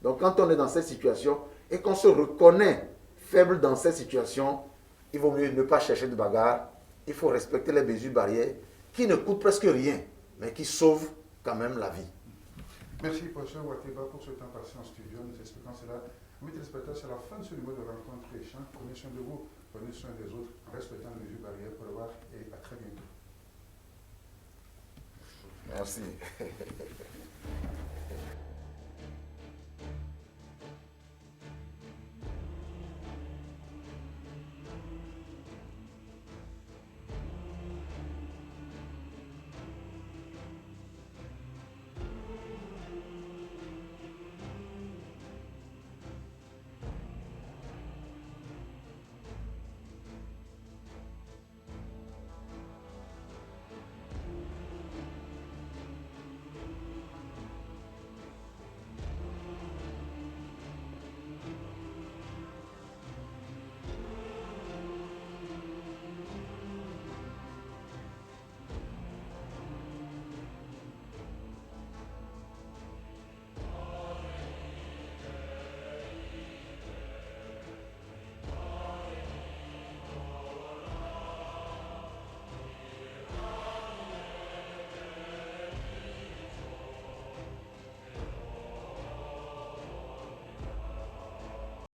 Donc quand on est dans cette situation et qu'on se reconnaît faible dans cette situation, il vaut mieux ne pas chercher de bagarre. Il faut respecter les mesures barrières qui ne coûtent presque rien, mais qui sauvent quand même la vie. Merci, professeur Ouatteba, pour ce temps passé en studio. Nous expliquons cela. Mes téléspectateurs, c'est la fin de ce numéro de rencontre et échange. Prenez soin de vous, prenez soin des autres, en respectant les mesures barrières. Au revoir et à très bientôt. Merci.